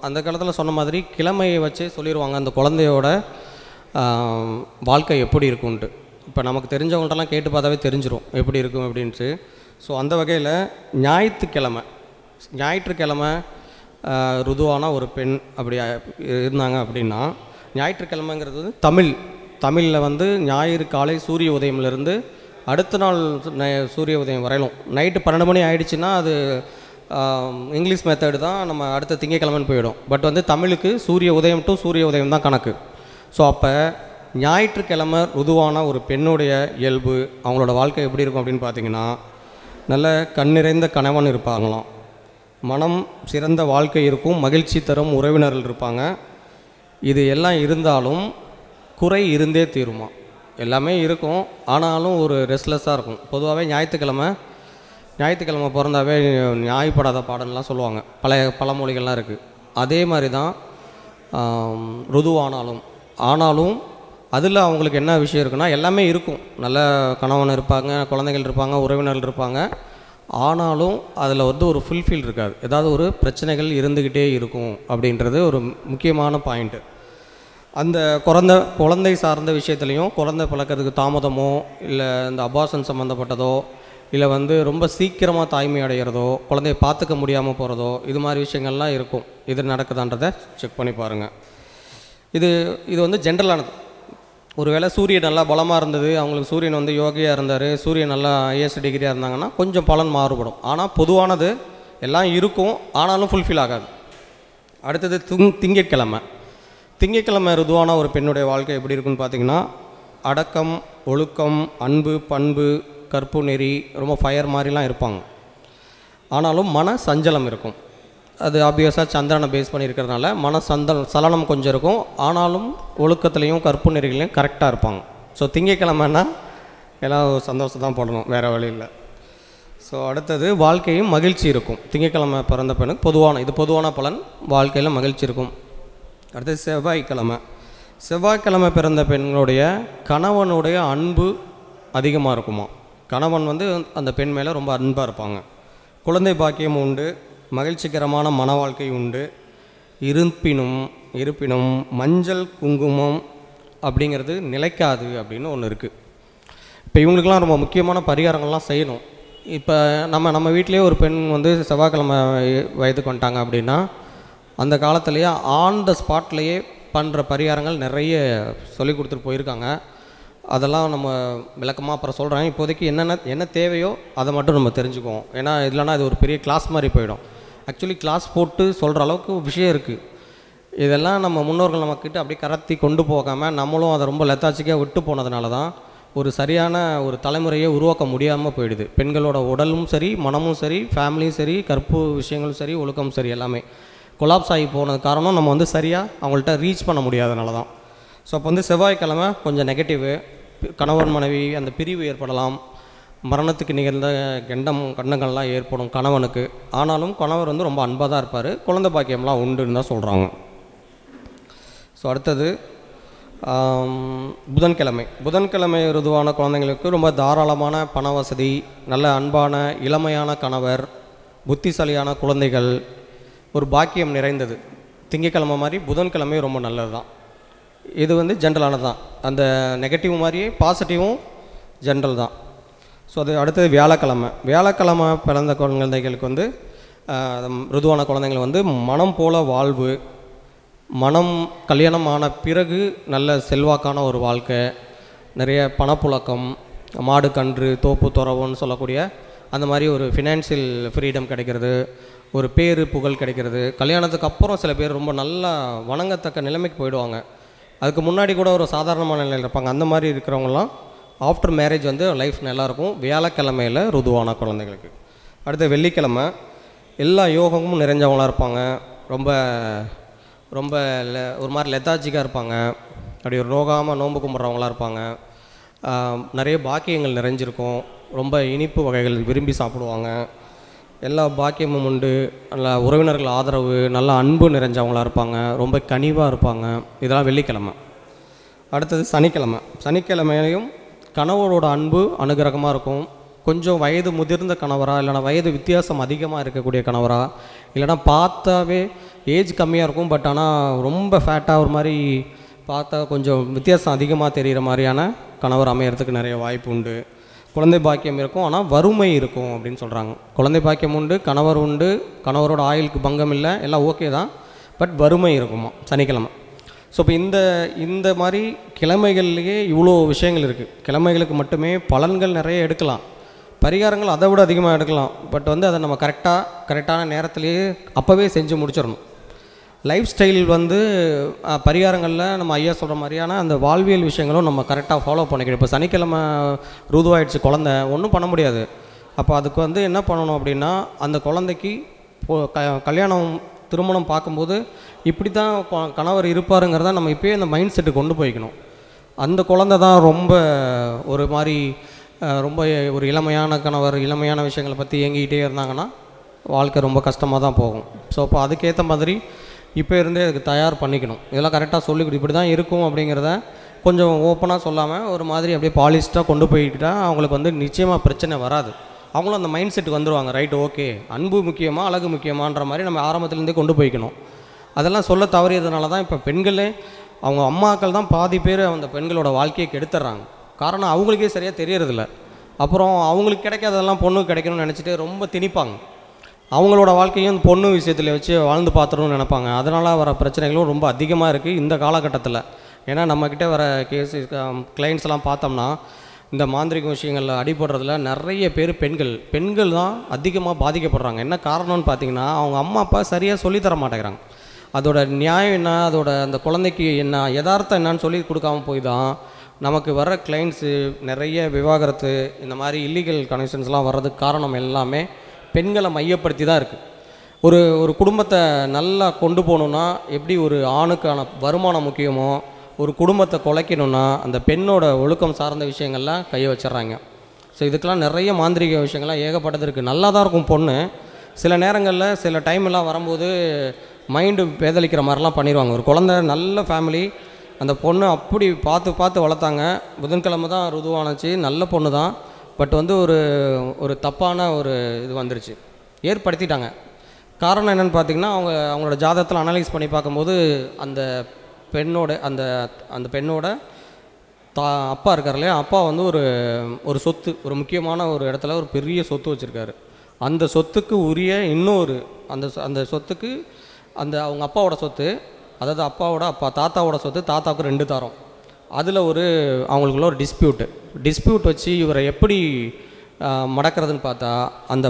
[SPEAKER 4] அந்த காலத்தில் சொன்ன மாதிரி கிழமையை வச்சே சொல்லிடுவாங்க அந்த குழந்தையோட வாழ்க்கை எப்படி இருக்கும்ன்ட்டு. இப்போ நமக்கு தெரிஞ்சவங்கள்ட்டலாம் கேட்டு பார்த்தாவே தெரிஞ்சிடும் எப்படி இருக்கும் அப்படின்ட்டு. ஸோ அந்த வகையில் ஞாயிற்றுக்கிழமை ருதுவான ஒரு பெண் அப்படி இருந்தாங்க அப்படின்னா, ஞாயிற்றுக்கிழமைங்கிறது வந்து தமிழில் வந்து ஞாயிறு காலை சூரிய உதயம்லேருந்து அடுத்த நாள் சூரிய உதயம் வரையிலும் நைட்டு 12 மணி ஆகிடுச்சின்னா அது இங்கிலீஷ் மெத்தடு தான், நம்ம அடுத்த திங்கக்கிழமைன்னு போயிடும். பட் வந்து தமிழுக்கு சூரிய உதயம் டு சூரிய உதயம் தான் கணக்கு. ஸோ அப்போ ஞாயிற்றுக்கிழமை ருதுவான ஒரு பெண்ணுடைய இயல்பு, அவங்களோட வாழ்க்கை எப்படி இருக்கும் அப்படின்னு பார்த்திங்கன்னா, நல்ல கண்ணிறைந்த கணவன் இருப்பாங்களாம், மனம் சிறந்த வாழ்க்கை இருக்கும், மகிழ்ச்சி தரும் உறவினர்கள் இருப்பாங்க. இது எல்லாம் இருந்தாலும் குறை இருந்தே தீருமா. எல்லாமே இருக்கும், ஆனாலும் ஒரு ரெஸ்ட்லெஸ்ஸாக இருக்கும். பொதுவாகவே ஞாயிற்றுக்கிழமை பிறந்தாவே நியாயப்படாத பாடலாம் சொல்லுவாங்க, பழைய பழமொழிகள்லாம் இருக்குது. அதே மாதிரி தான் ஆனாலும் அதில் அவங்களுக்கு என்ன விஷயம் இருக்குன்னா எல்லாமே இருக்கும். நல்ல கணவன் இருப்பாங்க, குழந்தைகள் இருப்பாங்க, உறவினர்கள் இருப்பாங்க. ஆனாலும் அதில் வந்து ஒரு ஃபுல்ஃபில் இருக்காது. ஏதாவது ஒரு பிரச்சனைகள் இருந்துக்கிட்டே இருக்கும் அப்படின்றது ஒரு முக்கியமான பாயிண்ட்டு. அந்த குழந்தை சார்ந்த விஷயத்துலையும் குழந்தை பிறக்கிறதுக்கு தாமதமோ இல்லை இந்த அபார்ஷன் சம்மந்தப்பட்டதோ இல்லை வந்து ரொம்ப சீக்கிரமாக தாய்மை அடைகிறதோ குழந்தைய பார்த்துக்க முடியாமல் போகிறதோ இது மாதிரி விஷயங்கள்லாம் இருக்கும். இது நடக்குதான்றதை செக் பண்ணி பாருங்கள். இது வந்து ஜென்ரலானது. ஒருவேளை சூரியன் நல்லா பலமாக இருந்தது, அவங்களுக்கு சூரியன் வந்து யோகியாக இருந்தார், சூரியன் நல்லா ஐஎஸ் டிகிரியாக இருந்தாங்கன்னா கொஞ்சம் பலன் மாறுபடும். ஆனால் பொதுவானது எல்லாம் இருக்கும், ஆனாலும் ஃபுல்ஃபில் ஆகாது. அடுத்தது திங்கட்கிழமை ருதுவான ஒரு பெண்ணுடைய வாழ்க்கை எப்படி இருக்குன்னு பார்த்திங்கன்னா, அடக்கம், ஒழுக்கம், அன்பு, பண்பு, கற்பு நெறி, ரொம்ப ஃபயர் மாதிரிலாம் இருப்பாங்க. ஆனாலும் மன சஞ்சலம் இருக்கும். அது ஆப்வியஸாக சந்திரனை பேஸ் பண்ணியிருக்கிறதுனால சலனம் கொஞ்சம் இருக்கும். ஆனாலும் ஒழுக்கத்துலேயும் கற்பு நெறிகளையும் கரெக்டாக இருப்பாங்க. ஸோ திங்கட்கிழமைன்னா எல்லாம் சந்தோஷம் தான் போடணும், வேறு வழி இல்லை. ஸோ அடுத்தது வாழ்க்கையும் மகிழ்ச்சி இருக்கும். திங்கட்கிழமை பிறந்த பெண்ணுக்கு பொதுவான பலன், வாழ்க்கையில் மகிழ்ச்சி இருக்கும். அடுத்தது செவ்வாய்க்கிழமை பிறந்த பெண்களுடைய கணவனுடைய அன்பு அதிகமாக இருக்குமா. கணவன் வந்து அந்த பெண் மேலே ரொம்ப அன்பாக இருப்பாங்க. குழந்தை பாக்கியம் உண்டு, மகிழ்ச்சிகரமான மன வாழ்க்கை உண்டு. இருப்பினும் மஞ்சள் குங்குமம் அப்படிங்கிறது நிலைக்காது அப்படின்னு ஒன்று இருக்குது. இப்போ இவங்களுக்கெல்லாம் ரொம்ப முக்கியமான பரிகாரங்கள்லாம் செய்யணும். இப்போ நம்ம வீட்டிலேயே ஒரு பெண் வந்து செவ்வாய்க்கிழமை வயதுக்கு வந்துட்டாங்க அப்படின்னா அந்த காலத்துலேயே ஆன் த ஸ்பாட்லேயே பண்ணுற பரிகாரங்கள் நிறைய சொல்லி கொடுத்துட்டு போயிருக்காங்க. அதெல்லாம் நம்ம விளக்கமாக அப்புறம் சொல்கிறேன். இப்போதைக்கு என்ன தேவையோ அதை மட்டும் நம்ம தெரிஞ்சுக்குவோம். ஏன்னா இல்லைனா இது ஒரு பெரிய கிளாஸ் மாதிரி போயிடும். ஆக்சுவலி கிளாஸ் போட்டு சொல்கிற அளவுக்கு விஷயம் இருக்குது. இதெல்லாம் நம்ம முன்னோர்கள் நம்மக்கிட்ட அப்படியே கரத்தி கொண்டு போகாமல் நம்மளும் அதை ரொம்ப லெத்தாச்சிக்காக விட்டு போனதுனால தான் ஒரு சரியான ஒரு தலைமுறையை உருவாக்க முடியாமல் போயிடுது. பெண்களோட உடலும் சரி, மனமும் சரி, ஃபேமிலியும் சரி, கற்பு விஷயங்களும் சரி, ஒழுக்கம் சரி, எல்லாமே கொலாப்ஸ் ஆகி போனது காரணம் நம்ம வந்து சரியாக அவங்கள்ட்ட ரீச் பண்ண முடியாதனால தான். ஸோ அப்போ வந்து செவ்வாய்க்கிழமை கொஞ்சம் நெகட்டிவு, கணவன் மனைவி அந்த பிரிவு ஏற்படலாம், மரணத்துக்கு நிகழ்ந்த கண்டங்கள்லாம் ஏற்படும் கணவனுக்கு. ஆனாலும் கணவர் வந்து ரொம்ப அன்பாக தான் இருப்பார், குழந்தை பாக்கியம்லாம் உண்டுன்னு தான் சொல்கிறாங்க. ஸோ அடுத்தது புதன்கிழமை ருதுவான குழந்தைங்களுக்கு ரொம்ப தாராளமான பண வசதி, நல்ல அன்பான இளமையான கணவர், புத்திசாலியான குழந்தைகள், ஒரு பாக்கியம் நிறைந்தது. திங்கக்கிழமை மாதிரி புதன்கிழமை ரொம்ப நல்லது தான். இது வந்து ஜென்ரலானது தான். அந்த நெகட்டிவ் மாதிரியே பாசிட்டிவும் ஜென்ரல் தான். ஸோ அது அடுத்தது வியாழக்கிழமை பிறந்த குழந்தைகளுக்கு வந்து ருதுவான குழந்தைங்கள் வந்து மனம் போல வாழ்வு, கல்யாணமான பிறகு நல்ல செல்வாக்கான ஒரு வாழ்க்கை, நிறைய பணப்புழக்கம், மாடு கன்று தோப்பு துறவுன்னு சொல்லக்கூடிய அந்த மாதிரி ஒரு ஃபினான்ஷியல் ஃப்ரீடம் கிடைக்கிறது, ஒரு பேர் புகழ் கிடைக்கிறது. கல்யாணத்துக்கு அப்புறம் சில பேர் ரொம்ப நல்லா வணங்கத்தக்க நிலைமைக்கு போயிடுவாங்க. அதுக்கு முன்னாடி கூட ஒரு சாதாரணமான நிலையில் இருப்பாங்க. அந்த மாதிரி இருக்கிறவங்களாம் ஆஃப்டர் மேரேஜ் வந்து லைஃப் நல்லாயிருக்கும் வியாழக்கிழமையில் ருதுவான குழந்தைங்களுக்கு. அடுத்த வெள்ளிக்கிழமை எல்லா யோகமும் நிறைஞ்சவங்களாக இருப்பாங்க. ரொம்ப ஒரு மாதிரி லெத்தாஜிக்காக இருப்பாங்க. அப்படி நோகாமல் நோன்பு கும்பிட்றவங்களாக இருப்பாங்க. நிறைய பாக்கியங்கள் நிறைஞ்சிருக்கும். ரொம்ப இனிப்பு வகைகள் விரும்பி சாப்பிடுவாங்க. எல்லா பாக்கியமும் உண்டு. நல்ல உறவினர்கள் ஆதரவு, நல்ல அன்பு நிறைஞ்சவங்களாக இருப்பாங்க. ரொம்ப கனிவாக இருப்பாங்க. இதெல்லாம் வெள்ளிக்கிழமை. அடுத்தது சனிக்கிழமையிலையும் கணவரோட அன்பு அனுகிரகமாக இருக்கும். கொஞ்சம் வயது முதிர்ந்த கணவராக, இல்லைனா வயது வித்தியாசம் அதிகமாக இருக்கக்கூடிய கணவராக, இல்லைனா பார்த்தாவே ஏஜ் கம்மியாக இருக்கும் பட் ஆனால் ரொம்ப ஃபேட்டாக ஒரு மாதிரி பார்த்தா கொஞ்சம் வித்தியாசம் அதிகமாக தெரிகிற மாதிரியான கணவர் அமையறதுக்கு நிறைய வாய்ப்பு உண்டு. குழந்தை பாக்கியம் இருக்கும், ஆனால் வறுமை இருக்கும் அப்படின்னு சொல்கிறாங்க. குழந்தை பாக்கியம் உண்டு, கணவர் உண்டு, கணவரோட ஆயுளுக்கு பங்கம் இல்லை, எல்லாம் ஓகே தான், பட் வறுமை இருக்குமா சனிக்கிழமை. ஸோ இப்போ இந்த மாதிரி கிழமைகள்லேயே இவ்வளோ விஷயங்கள் இருக்குது. கிழமைகளுக்கு மட்டுமே பலன்கள் நிறைய எடுக்கலாம், பரிகாரங்கள் அதை விட அதிகமாக எடுக்கலாம். பட் வந்து அதை நம்ம கரெக்டான நேரத்துலேயே அப்போவே செஞ்சு முடிச்சிடணும். லைஃப் ஸ்டைல் வந்து பரிகாரங்களில் நம்ம ஐயா சொல்கிற மாதிரியான அந்த வாழ்வியல் விஷயங்களும் நம்ம கரெக்டாக ஃபாலோ பண்ணிக்கணும். இப்போ சனிக்கிழமை ருதுவாயிடுச்சு குழந்தை, ஒன்றும் பண்ண முடியாது. அப்போ அதுக்கு வந்து என்ன பண்ணணும் அப்படின்னா, அந்த குழந்தைக்கு திருமணம் பார்க்கும்போது இப்படி தான் கணவர் இருப்பாருங்கிறத நம்ம இப்போயே அந்த மைண்ட் செட்டு கொண்டு போய்க்கணும். அந்த குழந்தை தான் ரொம்ப ஒரு மாதிரி ரொம்ப ஒரு இளமையான கணவர், இளமையான விஷயங்களை பற்றி இயங்கிக்கிட்டே இருந்தாங்கன்னா வாழ்க்கை ரொம்ப கஷ்டமாக தான் போகும். ஸோ அப்போ அதுக்கேற்ற மாதிரி இப்போ இருந்தே அதுக்கு தயார் பண்ணிக்கணும். இதெல்லாம் கரெக்டாக சொல்லி இப்படி தான் இருக்கும் அப்படிங்கிறத கொஞ்சம் ஓப்பனாக சொல்லாமல் ஒரு மாதிரி அப்படியே பாலிஷ்டாக கொண்டு போய்கிட்டால் அவங்களுக்கு வந்து நிச்சயமாக பிரச்சனை வராது. அவங்களும் அந்த மைண்ட் செட்டுக்கு வந்துடுவாங்க. ரைட், ஓகே, அன்பு முக்கியமாக அழகு முக்கியமான்ற மாதிரி நம்ம ஆரம்பத்துலேருந்தே கொண்டு போய்க்கணும். அதெல்லாம் சொல்ல தவறியதுனால தான் இப்போ பெண்களே அவங்க அம்மாக்கள் தான் பாதி பேர் அந்த பெண்களோட வாழ்க்கையை கெடுத்துட்றாங்க. காரணம் அவங்களுக்கே சரியாக தெரியறதில்ல. அப்புறம் அவங்களுக்கு கிடைக்காததெல்லாம் பொண்ணுக்கு கிடைக்கணும்னு நினச்சிட்டு ரொம்ப திணிப்பாங்க. அவங்களோட வாழ்க்கையும் பொண்ணு விஷயத்தில் வச்சு வாழ்ந்து பார்த்துடணும்னு நினைப்பாங்க. அதனால் வர பிரச்சனைகளும் ரொம்ப அதிகமாக இருக்குது இந்த காலகட்டத்தில். ஏன்னா நம்மக்கிட்ட வர கிளைண்ட்ஸ்லாம் பார்த்தோம்னா இந்த மாந்திரிக விஷயங்களில் அடிபடுறதுல நிறைய பேர் பெண்கள் தான் அதிகமாக பாதிக்கப்படுறாங்க. என்ன காரணம்னு பார்த்தீங்கன்னா அவங்க அம்மா அப்பா சரியாக சொல்லித்தர மாட்டேங்கிறாங்க. அதோட நியாயம் என்ன, அதோட அந்த குழந்தைக்கு என்ன யதார்த்தம் என்னன்னு சொல்லி கொடுக்காம போய் தான் நமக்கு வர கிளைண்ட்ஸு நிறைய விவாகரத்து இந்த மாதிரி இல்லீகல் கனெக்ஷன்ஸ்லாம் வர்றதுக்கு காரணம் எல்லாமே பெண்களை மையப்படுத்தி தான் இருக்குது. ஒரு குடும்பத்தை நல்லா கொண்டு போகணுன்னா எப்படி ஒரு ஆணுக்கான வருமானம் முக்கியமோ, ஒரு குடும்பத்தை குலைக்கணுன்னா அந்த பெண்ணோட ஒழுக்கம் சார்ந்த விஷயங்கள்லாம் கையை வச்சிட்றாங்க. ஸோ இதுக்கெல்லாம் நிறைய மாந்திரிக விஷயங்கள்லாம் ஏகப்பட்டது இருக்குது. நல்லா தான் இருக்கும் பொண்ணு, சில நேரங்களில் சில டைம்லாம் வரும்போது மைண்டு பேதலிக்கிற மாதிரிலாம் பண்ணிடுவாங்க. ஒரு குழந்தை நல்ல ஃபேமிலி, அந்த பொண்ணு அப்படி பார்த்து வளர்த்தாங்க. புதன்கிழமை தான் ருதுவானுச்சு, நல்ல பொண்ணு தான். பட் வந்து ஒரு தப்பான ஒரு இது வந்துருச்சு, ஏற்படுத்திட்டாங்க. காரணம் என்னென்னு பார்த்திங்கன்னா அவங்களோட ஜாதகத்தில் அனலைஸ் பண்ணி பார்க்கும்போது அந்த பெண்ணோட அப்பா இருக்கார் இல்லையா, அப்பா வந்து ஒரு சொத்து, ஒரு முக்கியமான ஒரு இடத்துல ஒரு பெரிய சொத்து வச்சுருக்காரு. அந்த சொத்துக்கு உரிய இன்னொரு அந்த சொத்துக்கு அவங்க அப்பாவோட சொத்து, அதாவது அப்பாவோட அப்பா தாத்தாவோட சொத்து, தாத்தாவுக்கு 2 தாரம். அதில் அவங்களுக்குள்ள ஒரு டிஸ்பியூட் வச்சு இவரை எப்படி மடக்கிறதுன்னு பார்த்தா அந்த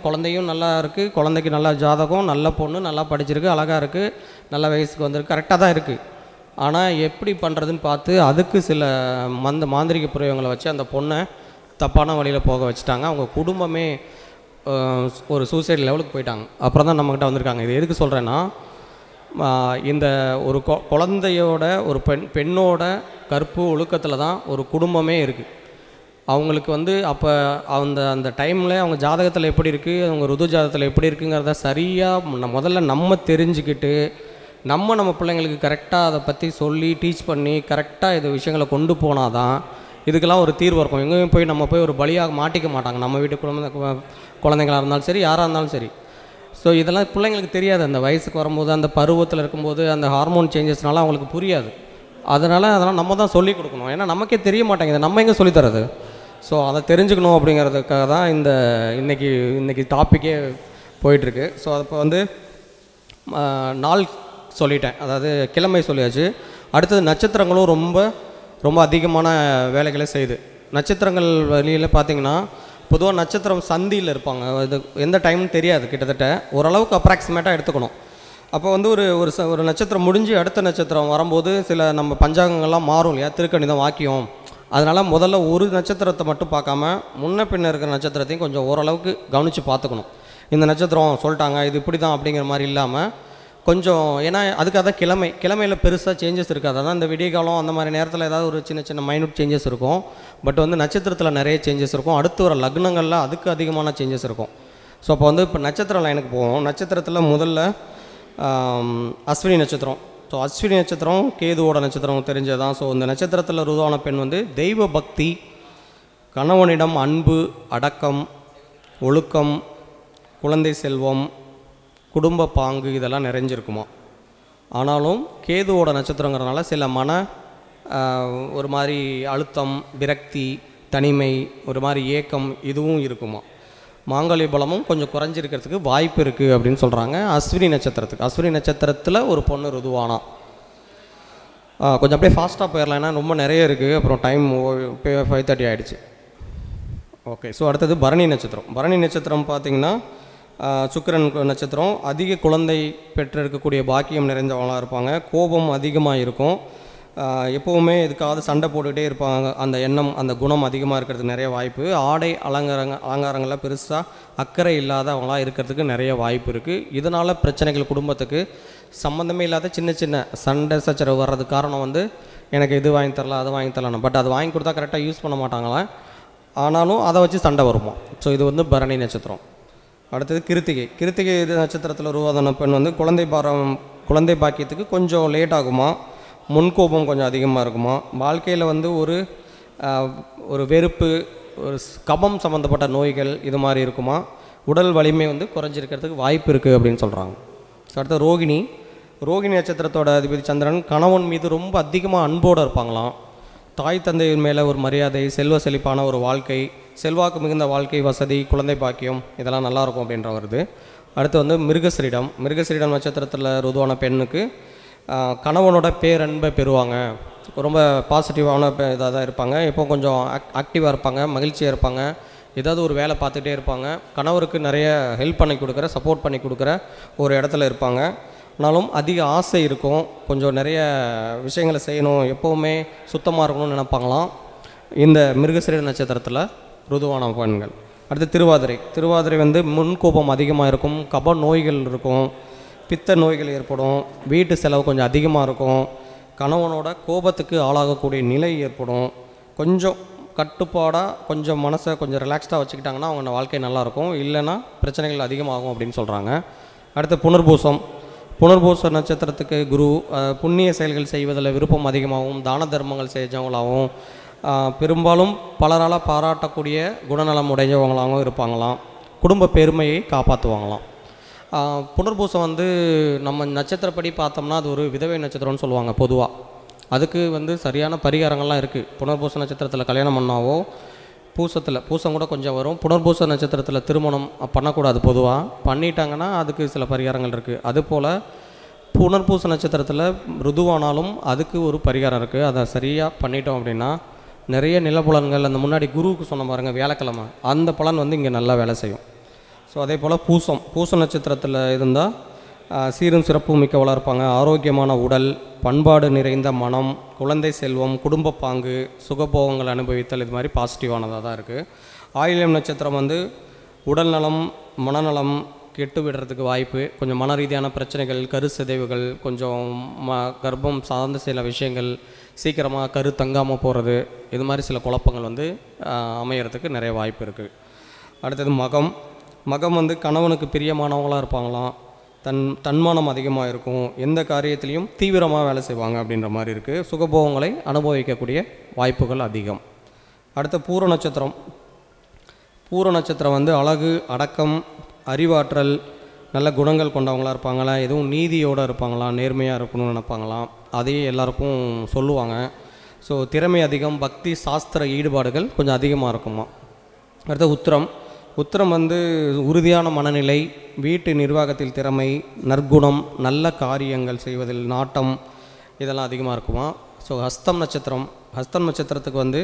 [SPEAKER 4] குழந்தையும் நல்லா இருக்குது, குழந்தைக்கு நல்லா ஜாதகம், நல்ல பொண்ணு, நல்லா படிச்சிருக்கு, அழகாக இருக்குது, நல்ல வயசுக்கு வந்திருக்கு, கரெக்டாக தான் இருக்குது. ஆனால் எப்படி பண்ணுறதுன்னு பார்த்து அதுக்கு சில மாந்திரிக பிரயோகங்களை வச்சு அந்த பொண்ணை தப்பான வழியில் போக வச்சுட்டாங்க. அவங்க குடும்பமே ஒரு சூசைட் லெவலுக்கு போயிட்டாங்க. அப்புறம் தான் நம்மக்கிட்ட வந்திருக்காங்க. இது எதுக்கு சொல்கிறேன்னா, இந்த ஒரு குழந்தையோட ஒரு பெண்ணோட கற்பு ஒழுக்கத்தில் தான் ஒரு குடும்பமே இருக்குது. அவங்களுக்கு வந்து அப்போ அந்த டைமில் அவங்க ஜாதகத்தில் எப்படி இருக்குது, அவங்க ருது ஜாதகத்தில் எப்படி இருக்குங்கிறத சரியாக முதல்ல நம்ம தெரிஞ்சுக்கிட்டு நம்ம பிள்ளைங்களுக்கு கரெக்டாக அதை பற்றி சொல்லி டீச் பண்ணி கரெக்டாக இது விஷயங்களை கொண்டு போனால் தான் இதுக்கெல்லாம் ஒரு தீர்வு இருக்கும். எங்கேயும் நம்ம போய் ஒரு பலியாக மாட்டிக்க மாட்டாங்க, நம்ம வீட்டு குழந்தைங்களாக இருந்தாலும் சரி, யாராக இருந்தாலும் சரி. ஸோ இதெல்லாம் பிள்ளைங்களுக்கு தெரியாது. அந்த வயசுக்கு வரும்போது, அந்த பருவத்தில் இருக்கும்போது அந்த ஹார்மோன் சேஞ்சஸ்னால அவங்களுக்கு புரியாது. அதனால் நம்ம தான் சொல்லிக் கொடுக்கணும். ஏன்னா நமக்கே தெரிய மாட்டேங்குது, நம்ம எங்கே சொல்லித்தரது. ஸோ அதை தெரிஞ்சுக்கணும் அப்படிங்கிறதுக்காக தான் இன்றைக்கி டாப்பிக்கே போயிட்டுருக்கு. ஸோ இப்போ வந்து நாள் சொல்லிட்டேன், அதாவது கிழமை சொல்லியாச்சு. அடுத்தது நட்சத்திரங்களும் ரொம்ப ரொம்ப அதிகமான வேலைகளை செய்யுது. நட்சத்திரங்கள் வழியில் பார்த்திங்கன்னா பொதுவாக நட்சத்திரம் சந்தியில் இருப்பாங்க. இது எந்த டைம்னு தெரியாது, கிட்டத்தட்ட ஓரளவுக்கு அப்ராக்சிமேட்டாக எடுத்துக்கணும். அப்போ வந்து ஒரு நட்சத்திரம் முடிஞ்சு அடுத்த நட்சத்திரம் வரும்போது சில நம்ம பஞ்சாங்கங்கள்லாம் மாறும் இல்லையா, திருக்கணிதம், வாக்கியம். அதனால் முதல்ல ஒரு நட்சத்திரத்தை மட்டும் பார்க்காம முன்ன பின்ன இருக்கிற நட்சத்திரத்தையும் கொஞ்சம் ஓரளவுக்கு கவனித்து பார்த்துக்கணும். இந்த நட்சத்திரம் சொல்லிட்டாங்க இது இப்படி தான் அப்படிங்கிற மாதிரி இல்லாமல் கொஞ்சம், ஏன்னா அதுக்காக தான் கிழமையில் பெருசாக சேஞ்சஸ் இருக்காது. அதான் இந்த விடிய காலம் அந்த மாதிரி நேரத்தில் ஏதாவது ஒரு சின்ன மைனூட் சேஞ்சஸ் இருக்கும். பட் வந்து நட்சத்திரத்தில் நிறைய சேஞ்சஸ் இருக்கும். அடுத்து வர லக்னங்களில் அதுக்கு அதிகமான சேஞ்சஸ் இருக்கும். ஸோ அப்போ வந்து இப்போ நட்சத்திர லைனுக்கு போவோம். நட்சத்திரத்தில் முதல்ல அஸ்வினி நட்சத்திரம். ஸோ அஸ்வினி நட்சத்திரம் கேதுவோட நட்சத்திரம் தெரிஞ்சதான். ஸோ இந்த நட்சத்திரத்தில் ருதுவான பெண் வந்து தெய்வ பக்தி, கணவனிடம் அன்பு, அடக்கம், ஒழுக்கம், குழந்தை செல்வம், குடும்ப பாங்கு இதெல்லாம் நிறைஞ்சிருக்குமா. ஆனாலும் கேதுவோட நட்சத்திரங்கிறதுனால சில ஒரு மாதிரி அழுத்தம், விரக்தி, தனிமை, ஒரு மாதிரி ஏக்கம் இதுவும் இருக்குமா. மாங்கல்ய பலமும் கொஞ்சம் குறைஞ்சிருக்கிறதுக்கு வாய்ப்பு இருக்குது அப்படின்னு சொல்கிறாங்க அஸ்வினி நட்சத்திரத்துக்கு. அஸ்வினி நட்சத்திரத்தில் ஒரு பொண்ணு ருதுவானா. கொஞ்சம் அப்படியே ஃபாஸ்ட்டாக போயிடலாம், ஏன்னா ரொம்ப நிறைய இருக்குது. அப்புறம் டைம் 5:30 ஆகிடுச்சு. ஓகே. ஸோ அடுத்தது பரணி நட்சத்திரம். பரணி நட்சத்திரம் பார்த்திங்கன்னா சுக்கிரன் நட்சத்திரம். அதிக குழந்தை பெற்றிருக்கக்கூடிய பாக்கியம் நிறைந்தவங்களாக இருப்பாங்க. கோபம் அதிகமாக இருக்கும். எப்போவுமே இதுக்காவது சண்டை போட்டுக்கிட்டே இருப்பாங்க. அந்த எண்ணம், அந்த குணம் அதிகமாக இருக்கிறதுக்கு நிறைய வாய்ப்பு. ஆடை அலங்காரங்களில் பெருசாக அக்கறை இல்லாதவங்களாக இருக்கிறதுக்கு நிறைய வாய்ப்பு இருக்குது. இதனால் பிரச்சனைகள், குடும்பத்துக்கு சம்மந்தமே இல்லாத சின்ன சண்டை சச்சரவு வர்றதுக்கு காரணம் வந்து எனக்கு இது வாங்கி தரல, அது வாங்கி தரலாம். பட் அது வாங்கி கொடுத்தா கரெக்டாக யூஸ் பண்ண மாட்டாங்களாம், ஆனாலும் அதை வச்சு சண்டை வருமா. ஸோ இது வந்து பரணி நட்சத்திரம். அடுத்தது கிருத்திகை. கிருத்திகை நட்சத்திரத்தில் உருவாதான பெண் வந்து குழந்தை பாரம் குழந்தை பாக்கியத்துக்கு கொஞ்சம் லேட் ஆகுமா, முன்கோபம் கொஞ்சம் அதிகமாக இருக்குமா, வாழ்க்கையில் வந்து ஒரு வெறுப்பு, ஒரு கபம் சம்மந்தப்பட்ட நோய்கள் இது மாதிரி இருக்குமா, உடல் வலிமை வந்து குறைஞ்சிருக்கிறதுக்கு வாய்ப்பு இருக்குது அப்படின்னு சொல்கிறாங்க. ஸோ அடுத்த ரோகிணி நட்சத்திரத்தோட அதிபதி சந்திரன் கணவன் மீது ரொம்ப அதிகமாக அன்போடு இருப்பாங்களாம். தாய் தந்தையின் மேலே ஒரு மரியாதை, செல்வ செழிப்பான ஒரு வாழ்க்கை, செல்வாக்கு மிகுந்த வாழ்க்கை, வசதி, குழந்தை பாக்கியம் இதெல்லாம் நல்லாயிருக்கும் அப்படின்ற வருது. அடுத்து வந்து மிருகசீரிடம் நட்சத்திரத்தில் ருதுவான பெண்ணுக்கு கணவனோட பேரன்பை பெறுவாங்க. ரொம்ப பாசிட்டிவான இதாக தான் இருப்பாங்க. இப்போ கொஞ்சம் ஆக்டிவாக இருப்பாங்க, மகிழ்ச்சியாக இருப்பாங்க, ஏதாவது ஒரு வேலை பார்த்துட்டே இருப்பாங்க. கணவருக்கு நிறைய ஹெல்ப் பண்ணி கொடுக்குற, சப்போர்ட் பண்ணி கொடுக்குற ஒரு இடத்துல இருப்பாங்க. ஆனாலும் அதிக ஆசை இருக்கும், கொஞ்சம் நிறைய விஷயங்களை செய்யணும், எப்போவுமே சுத்தமாக இருக்கணும்னு நினைப்பாங்களாம் இந்த மிருகசீரிட நட்சத்திரத்தில் ருதுவான பெண்கள். அடுத்து திருவாதிரை வந்து முன்கோபம் அதிகமாக இருக்கும், கப நோய்கள் இருக்கும், பித்த நோய்கள் ஏற்படும், வீட்டு செலவு கொஞ்சம் அதிகமாக இருக்கும், கணவனோட கோபத்துக்கு ஆளாகக்கூடிய நிலை ஏற்படும். கொஞ்சம் கட்டுப்பாடாக கொஞ்சம் மனசை கொஞ்சம் ரிலாக்ஸ்டாக வச்சுக்கிட்டாங்கன்னா அவங்க வாழ்க்கை நல்லாயிருக்கும், இல்லைன்னா பிரச்சனைகள் அதிகமாகும் அப்படின்னு சொல்கிறாங்க. அடுத்து புனர்பூச நட்சத்திரத்துக்கு குரு புண்ணிய செயல்கள் செய்வதில் விருப்பம் அதிகமாகவும், தான தர்மங்கள் செஞ்சவங்களாகவும், பெரும்பாலும் பலரால் பாராட்டக்கூடிய குணநலம் உடைஞ்சவங்களாகவும் இருப்பாங்களாம். குடும்ப பெருமையை காப்பாற்றுவாங்களாம். புனர்பூசம் வந்து நம்ம நட்சத்திரப்படி பார்த்தோம்னா அது ஒரு விதவை நட்சத்திரம்னு சொல்லுவாங்க பொதுவாக. அதுக்கு வந்து சரியான பரிகாரங்கள்லாம் இருக்குது. புனர்பூச நட்சத்திரத்தில் கல்யாணம் பண்ணாவோ, பூசம் கூட கொஞ்சம் வரும். புனர்பூச நட்சத்திரத்தில் திருமணம் பண்ணக்கூடாது, பொதுவாக பண்ணிட்டாங்கன்னா அதுக்கு சில பரிகாரங்கள் இருக்குது. அதுபோல் புனர்பூச நட்சத்திரத்தில் ருதுவானாலும் அதுக்கு ஒரு பரிகாரம் இருக்குது. அதை சரியாக பண்ணிட்டோம் அப்படின்னா நிறைய நிலப்புலன்கள், அந்த முன்னாடி குருவுக்கு சொன்ன பாருங்கள் வியாழக்கிழமை, அந்த பலன் வந்து இங்கே நல்லா வேலை செய்யும். ஸோ அதே போல் பூச நட்சத்திரத்தில் இருந்தால் சீரும் சிறப்பும் மிக்கவளாக இருப்பாங்க. ஆரோக்கியமான உடல், பண்பாடு நிறைந்த மனம், குழந்தை செல்வம், குடும்ப பாங்கு, சுகபோகங்கள் அனுபவித்தல், இது மாதிரி பாசிட்டிவானதாக தான் இருக்குது. ஆயில்யம் நட்சத்திரம் வந்து உடல் நலம், மனநலம் கெட்டு விடுறதுக்கு வாய்ப்பு, கொஞ்சம் மன ரீதியான பிரச்சனைகள், கரு சிதைவுகள், கொஞ்சம் கர்ப்பம் சார்ந்த சில விஷயங்கள், சீக்கிரமாக கரு தங்காமல் போகிறது, இது மாதிரி சில குழப்பங்கள் வந்து அமையறதுக்கு நிறைய வாய்ப்பு இருக்குது. அடுத்தது மகம் வந்து கணவனுக்கு பிரியமானவங்களாக இருப்பாங்களாம். தன்மானம் அதிகமாக இருக்கும், எந்த காரியத்திலையும் தீவிரமாக வேலை செய்வாங்க அப்படின்ற மாதிரி இருக்குது. சுகபோகங்களை அனுபவிக்கக்கூடிய வாய்ப்புகள் அதிகம். அடுத்த பூர நட்சத்திரம் வந்து அழகு, அடக்கம், அறிவாற்றல், நல்ல குணங்கள் கொண்டவங்களாக இருப்பாங்களா, எதுவும் நீதியோடு இருப்பாங்களாம், நேர்மையாக இருக்கணும்னு நினைப்பாங்களாம், அதையே எல்லாருக்கும் சொல்லுவாங்க. ஸோ திறமை அதிகம், பக்தி சாஸ்திர ஈடுபாடுகள் கொஞ்சம் அதிகமாக இருக்குமா. அடுத்த உத்திரம் வந்து உறுதியான மனநிலை, வீட்டு நிர்வாகத்தில் திறமை, நற்குணம், நல்ல காரியங்கள் செய்வதில் நாட்டம், இதெல்லாம் அதிகமாக இருக்குமா. ஸோ ஹஸ்தம் நட்சத்திரத்துக்கு வந்து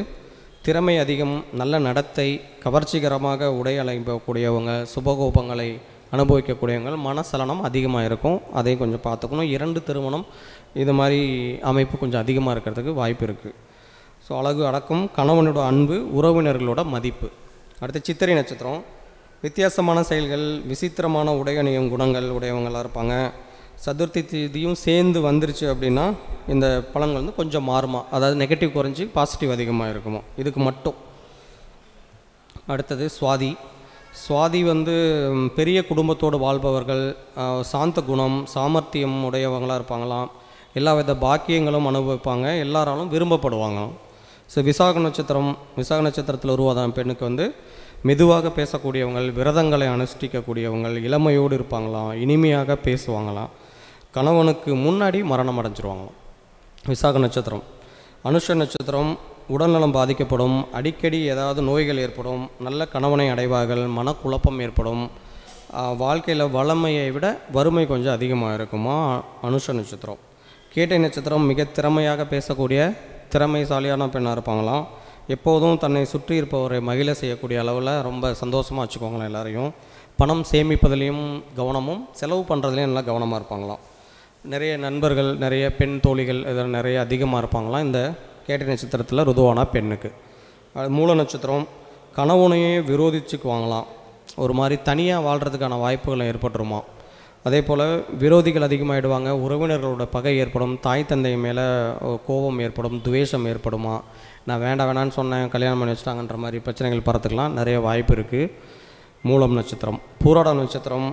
[SPEAKER 4] திறமை அதிகம், நல்ல நடத்தை, கவர்ச்சிகரமாக உடை அலையக்கூடியவங்க, சுபகோபங்களை அனுபவிக்கக்கூடியவங்க, மனசலனம் அதிகமாக இருக்கும், அதையும் கொஞ்சம் பார்த்துக்கணும். 2 திருமணம் இது மாதிரி அமைப்பு கொஞ்சம் அதிகமாக இருக்கிறதுக்கு வாய்ப்பு இருக்குது. ஸோ அழகு, அடக்கம், கணவனோட அன்பு, உறவினர்களோட மதிப்பு. அடுத்து சித்திரை நட்சத்திரம் வித்தியாசமான செயல்கள், விசித்திரமான உடையணியும் குணங்கள் உடையவங்களாக இருப்பாங்க. சதுர்த்தி திதியும் சேர்ந்து வந்துருச்சு அப்படின்னா இந்த பலன்கள் வந்து கொஞ்சம் மாறுமா, அதாவது நெகட்டிவ் குறைஞ்சி பாசிட்டிவ் அதிகமாக இருக்குமா இதுக்கு மட்டும். அடுத்தது சுவாதி வந்து பெரிய குடும்பத்தோடு வாழ்பவர்கள், சாந்த குணம், சாமர்த்தியம் உடையவங்களாக இருப்பாங்களாம், எல்லா வித பாக்கியங்களும் அனுபவிப்பாங்க, எல்லாராலும் விரும்பப்படுவாங்க. ஸோ விசாக நட்சத்திரத்தில் உருவாதான பெண்ணுக்கு வந்து மெதுவாக பேசக்கூடியவங்கள், விரதங்களை அனுஷ்டிக்கக்கூடியவங்கள், இளமையோடு இருப்பாங்களாம், இனிமையாக பேசுவாங்களாம், கணவனுக்கு முன்னாடி மரணம் அடைஞ்சிருவாங்களாம். விசாக நட்சத்திரம். அனுஷ நட்சத்திரம் உடல்நலம் பாதிக்கப்படும், அடிக்கடி ஏதாவது நோய்கள் ஏற்படும், நல்ல கணவனை அடைவார்கள், மனக்குழப்பம் ஏற்படும், வாழ்க்கையில் வளமையை விட வறுமை கொஞ்சம் அதிகமாக இருக்குமா அனுஷ நட்சத்திரம். கேட்டை நட்சத்திரம் மிக திறமையாக பேசக்கூடிய திறமைசாலியான பெண்ணாக இருப்பாங்களாம், எப்போதும் தன்னை சுற்றி இருப்பவரை மகிழ செய்யக்கூடிய அளவில் ரொம்ப சந்தோஷமாக வச்சுக்கோங்களேன் எல்லாரையும். பணம் சேமிப்பதிலையும் கவனமும், செலவு பண்ணுறதுலையும் நல்லா கவனமாக இருப்பாங்களாம். நிறைய நண்பர்கள், நிறைய பெண் தோழிகள் இதில் நிறைய அதிகமாக இருப்பாங்களாம் இந்த கேட்டை நட்சத்திரத்தில் ருதுவான பெண்ணுக்கு. மூல நட்சத்திரம் கணவனையே விரோதிச்சுக்குவாங்களாம், ஒரு மாதிரி தனியாக வாழ்கிறதுக்கான வாய்ப்புகள் ஏற்பட்டுருமா. அதே போல் விரோதிகள் அதிகமாகிடுவாங்க, உறவினர்களோட பகை ஏற்படும், தாய் தந்தை மேலே கோபம் ஏற்படும், துவேஷம் ஏற்படுமா, நான் வேண்டான்னு சொன்னேன் கல்யாணம் பண்ணி வச்சுட்டாங்கன்ற மாதிரி பிரச்சனைகள் பறத்துக்கலாம் நிறைய வாய்ப்பு இருக்குது. மூலம் நட்சத்திரம். பூராடம் நட்சத்திரம்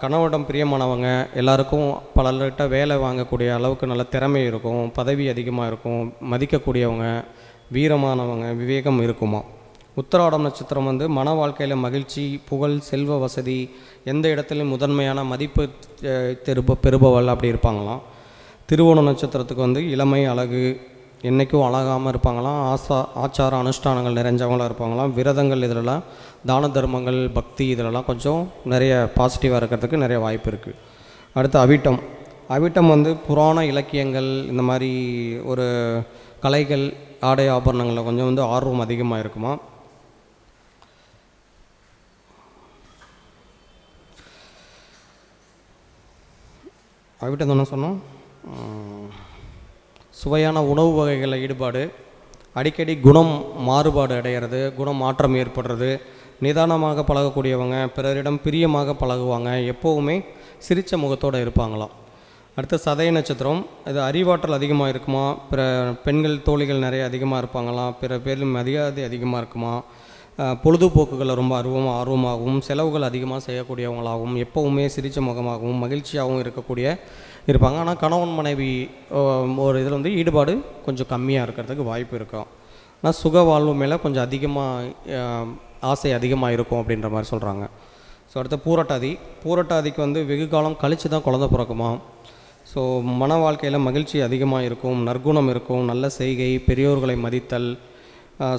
[SPEAKER 4] கணவரிடம் பிரியமானவங்க, எல்லாருக்கும் பலர்கிட்ட வேலை வாங்கக்கூடிய அளவுக்கு நல்ல திறமை இருக்கும், பதவி அதிகமாக இருக்கும், மதிக்கக்கூடியவங்க, வீரமானவங்க, விவேகம் இருக்குமா. உத்திராடம் நட்சத்திரம் வந்து மன வாழ்க்கையில் மகிழ்ச்சி, புகழ், செல்வ வசதி, எந்த இடத்துலையும் முதன்மையான மதிப்பு பெறுபவள் அப்படி இருப்பாங்களாம். திருவோண நட்சத்திரத்துக்கு வந்து இளமை, அழகு, என்றைக்கும் அழகாமல் இருப்பாங்களாம். ஆச்சார அனுஷ்டானங்கள் நிறைஞ்சவங்களாக இருப்பாங்களாம். விரதங்கள் இதிலெல்லாம், தான தர்மங்கள், பக்தி இதிலெல்லாம் கொஞ்சம் நிறைய பாசிட்டிவாக இருக்கிறதுக்கு நிறைய வாய்ப்பு இருக்குது. அடுத்து அவிட்டம். அவிட்டம் வந்து புராண இலக்கியங்கள், இந்த மாதிரி ஒரு கலைகள், ஆடை ஆபரணங்களில் கொஞ்சம் வந்து ஆர்வம் அதிகமாக இருக்குமா. அவிட்டம் தானே சொன்னோம். சுவையான உணவு வகைகளில் ஈடுபாடு, அடிக்கடி குணம் மாறுபாடு அடைகிறது, குணம் மாற்றம் ஏற்படுறது, நிதானமாக பழகக்கூடியவங்க, பிறரிடம் பிரியமாக பழகுவாங்க, எப்போவுமே சிரித்த முகத்தோடு இருப்பாங்களாம். அடுத்து சதய நட்சத்திரம். இது அறிவாற்றல் அதிகமாக இருக்குமா, பிற பெண்கள் தோழிகள் நிறைய அதிகமாக இருப்பாங்களாம், பிற பேரிலும் மரியாதை அதிகமாக இருக்குமா, பொழுதுபோக்குகளில் ரொம்ப ஆர்வமாகவும், செலவுகள் அதிகமாக செய்யக்கூடியவங்களாகவும், எப்போவுமே சிரித்த முகமாகவும் மகிழ்ச்சியாகவும் இருப்பாங்க. ஆனால் கணவன் மனைவி ஒரு இதில் வந்து ஈடுபாடு கொஞ்சம் கம்மியாக இருக்கிறதுக்கு வாய்ப்பு இருக்கும். ஆனால் சுக வாழ்வு மேலே கொஞ்சம் அதிகமாக ஆசை அதிகமாக இருக்கும் அப்படின்ற மாதிரி சொல்கிறாங்க. ஸோ அடுத்து பூரட்டாதிக்கு வந்து வெகு காலம் கழித்து தான் குழந்தை பிறக்குமா. ஸோ மன வாழ்க்கையில் மகிழ்ச்சி அதிகமாக இருக்கும், நற்குணம் இருக்கும், நல்ல செய்கை, பெரியோர்களை மதித்தல்,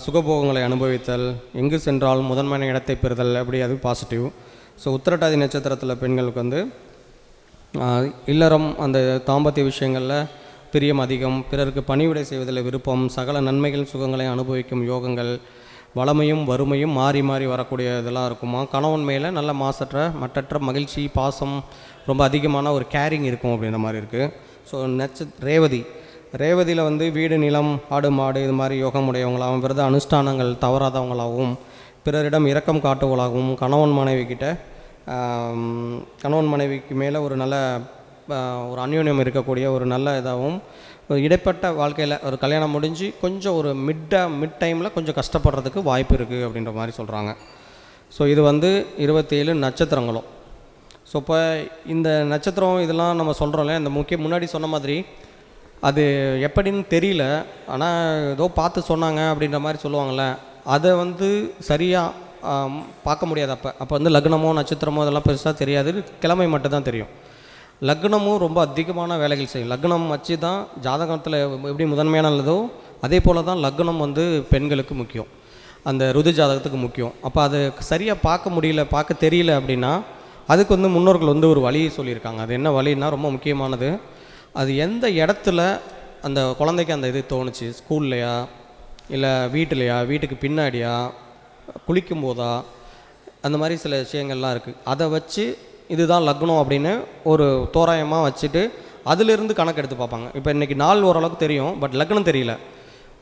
[SPEAKER 4] சுகபோகங்களை அனுபவித்தல், எங்கு சென்றால் முதன்மையான இடத்தை பெறுதல், அப்படி அது பாசிட்டிவ். ஸோ உத்திரட்டாதி நட்சத்திரத்தில் பெண்களுக்கு வந்து இல்லறம், அந்த தாம்பத்திய விஷயங்களில் பிரியம் அதிகம், பிறருக்கு பணிவிடை செய்வதில் விருப்பம், சகல நன்மைகள் சுகங்களை அனுபவிக்கும் யோகங்கள், வளமையும் வறுமையும் மாறி மாறி வரக்கூடிய இதெல்லாம் இருக்குமா. கணவன் மேலே நல்ல மற்றற்ற மகிழ்ச்சி, பாசம், ரொம்ப அதிகமான ஒரு கேரிங் இருக்கும் அப்படின்ற மாதிரி இருக்குது. ஸோ ரேவதியில் வந்து வீடு, நிலம், ஆடு, மாடு இது மாதிரி யோகம் உடையவங்களாகவும், விரத அனுஷ்டானங்கள் தவறாதவங்களாகவும், பிறரிடம் இரக்கம் காட்டுவங்களாகவும், கணவன் மனைவிக்கு மேலே ஒரு நல்ல ஒரு அந்யோன்யம் இருக்கக்கூடிய ஒரு நல்ல இதாகவும், ஒரு இடைப்பட்ட வாழ்க்கையில் ஒரு கல்யாணம் முடிஞ்சு கொஞ்சம் ஒரு மிட் டைமில் கொஞ்சம் கஷ்டப்படுறதுக்கு வாய்ப்பு இருக்குது அப்படின்ற மாதிரி சொல்கிறாங்க. ஸோ இது வந்து 27 நட்சத்திரங்களும். ஸோ இப்போ இந்த நட்சத்திரம் இதெல்லாம் நம்ம சொல்கிறோம்ல, இந்த முன்னாடி சொன்ன மாதிரி அது எப்படின்னு தெரியல, ஆனால் ஏதோ பார்த்து சொன்னாங்க அப்படின்ற மாதிரி சொல்லுவாங்கள்ல, அதை வந்து சரியாக பார்க்க முடியாது. அப்போ வந்து லக்னமோ நட்சத்திரமோ இதெல்லாம் பெருசாக தெரியாது, கிழமை மட்டும்தான் தெரியும். லக்னமும் ரொம்ப அதிகமான வேலைகள் செய்யும். லக்னம் வச்சு தான் ஜாதகத்தில் எப்படி முதன்மையானதோ அதே போல் தான் லக்னம் வந்து பெண்களுக்கு முக்கியம், அந்த ருது ஜாதகத்துக்கு முக்கியம். அப்போ அது சரியாக பார்க்க தெரியல அப்படின்னா அதுக்கு வந்து முன்னோர்கள் வந்து ஒரு வழியை சொல்லியிருக்காங்க. அது என்ன வழின்னா ரொம்ப முக்கியமானது. அது எந்த இடத்துல அந்த குழந்தைக்கு அந்த இது தோணுச்சு, ஸ்கூல்லையா இல்லை வீட்டிலையா, வீட்டுக்கு பின்னாடியா, குளிக்கும் போதா, அந்த மாதிரி சில விஷயங்கள்லாம் இருக்குது. அதை வச்சு இதுதான் லக்னம் அப்படின்னு ஒரு தோராயமாக வச்சுட்டு அதிலிருந்து கணக்கு எடுத்து பார்ப்பாங்க. இப்போ இன்றைக்கி நாள் ஓரளவுக்கு தெரியும், பட் லக்னம் தெரியல.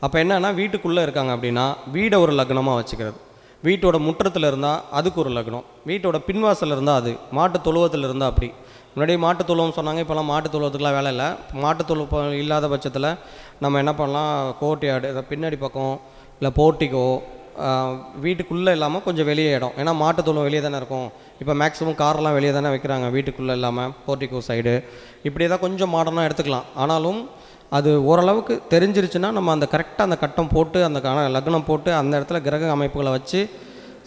[SPEAKER 4] அப்போ என்னன்னா வீட்டுக்குள்ளே இருக்காங்க அப்படின்னா வீடை ஒரு லக்னமாக வச்சுக்கிறது, வீட்டோட முற்றத்தில் இருந்தால் அதுக்கு ஒரு லக்னம், வீட்டோட பின்வாசல் இருந்தால் அது, மாட்டு தொழுவத்தில் இருந்தால் அப்படி. முன்னாடி மாட்டு தொழுவம் சொன்னாங்க, இப்போலாம் மாட்டு தொழுவத்துக்குலாம் வேலை இல்லை. மாட்டு தொழுவம் இல்லாத பட்சத்தில் நம்ம என்ன பண்ணலாம், கோட்டையாடு பின்னாடி பக்கம் இல்லை போர்ட்டிக்கோ, வீட்டுக்குள்ளே இல்லாமல் கொஞ்சம் வெளியே இடம், ஏன்னா மாட்டு தொழுவம் வெளியே தானே இருக்கும். இப்போ மேக்ஸிமம் காரெலாம் வெளியே தானே வைக்கிறாங்க, வீட்டுக்குள்ளே இல்லாமல் போர்ட்டிக்கோ சைடு இப்படி தான் கொஞ்சம் மாடர்னாக எடுத்துக்கலாம். ஆனாலும் அது ஓரளவுக்கு தெரிஞ்சிருச்சுன்னா நம்ம அந்த கரெக்டாக அந்த கட்டம் போட்டு அந்த லக்னம் போட்டு அந்த இடத்துல கிரக அமைப்புகளை வச்சு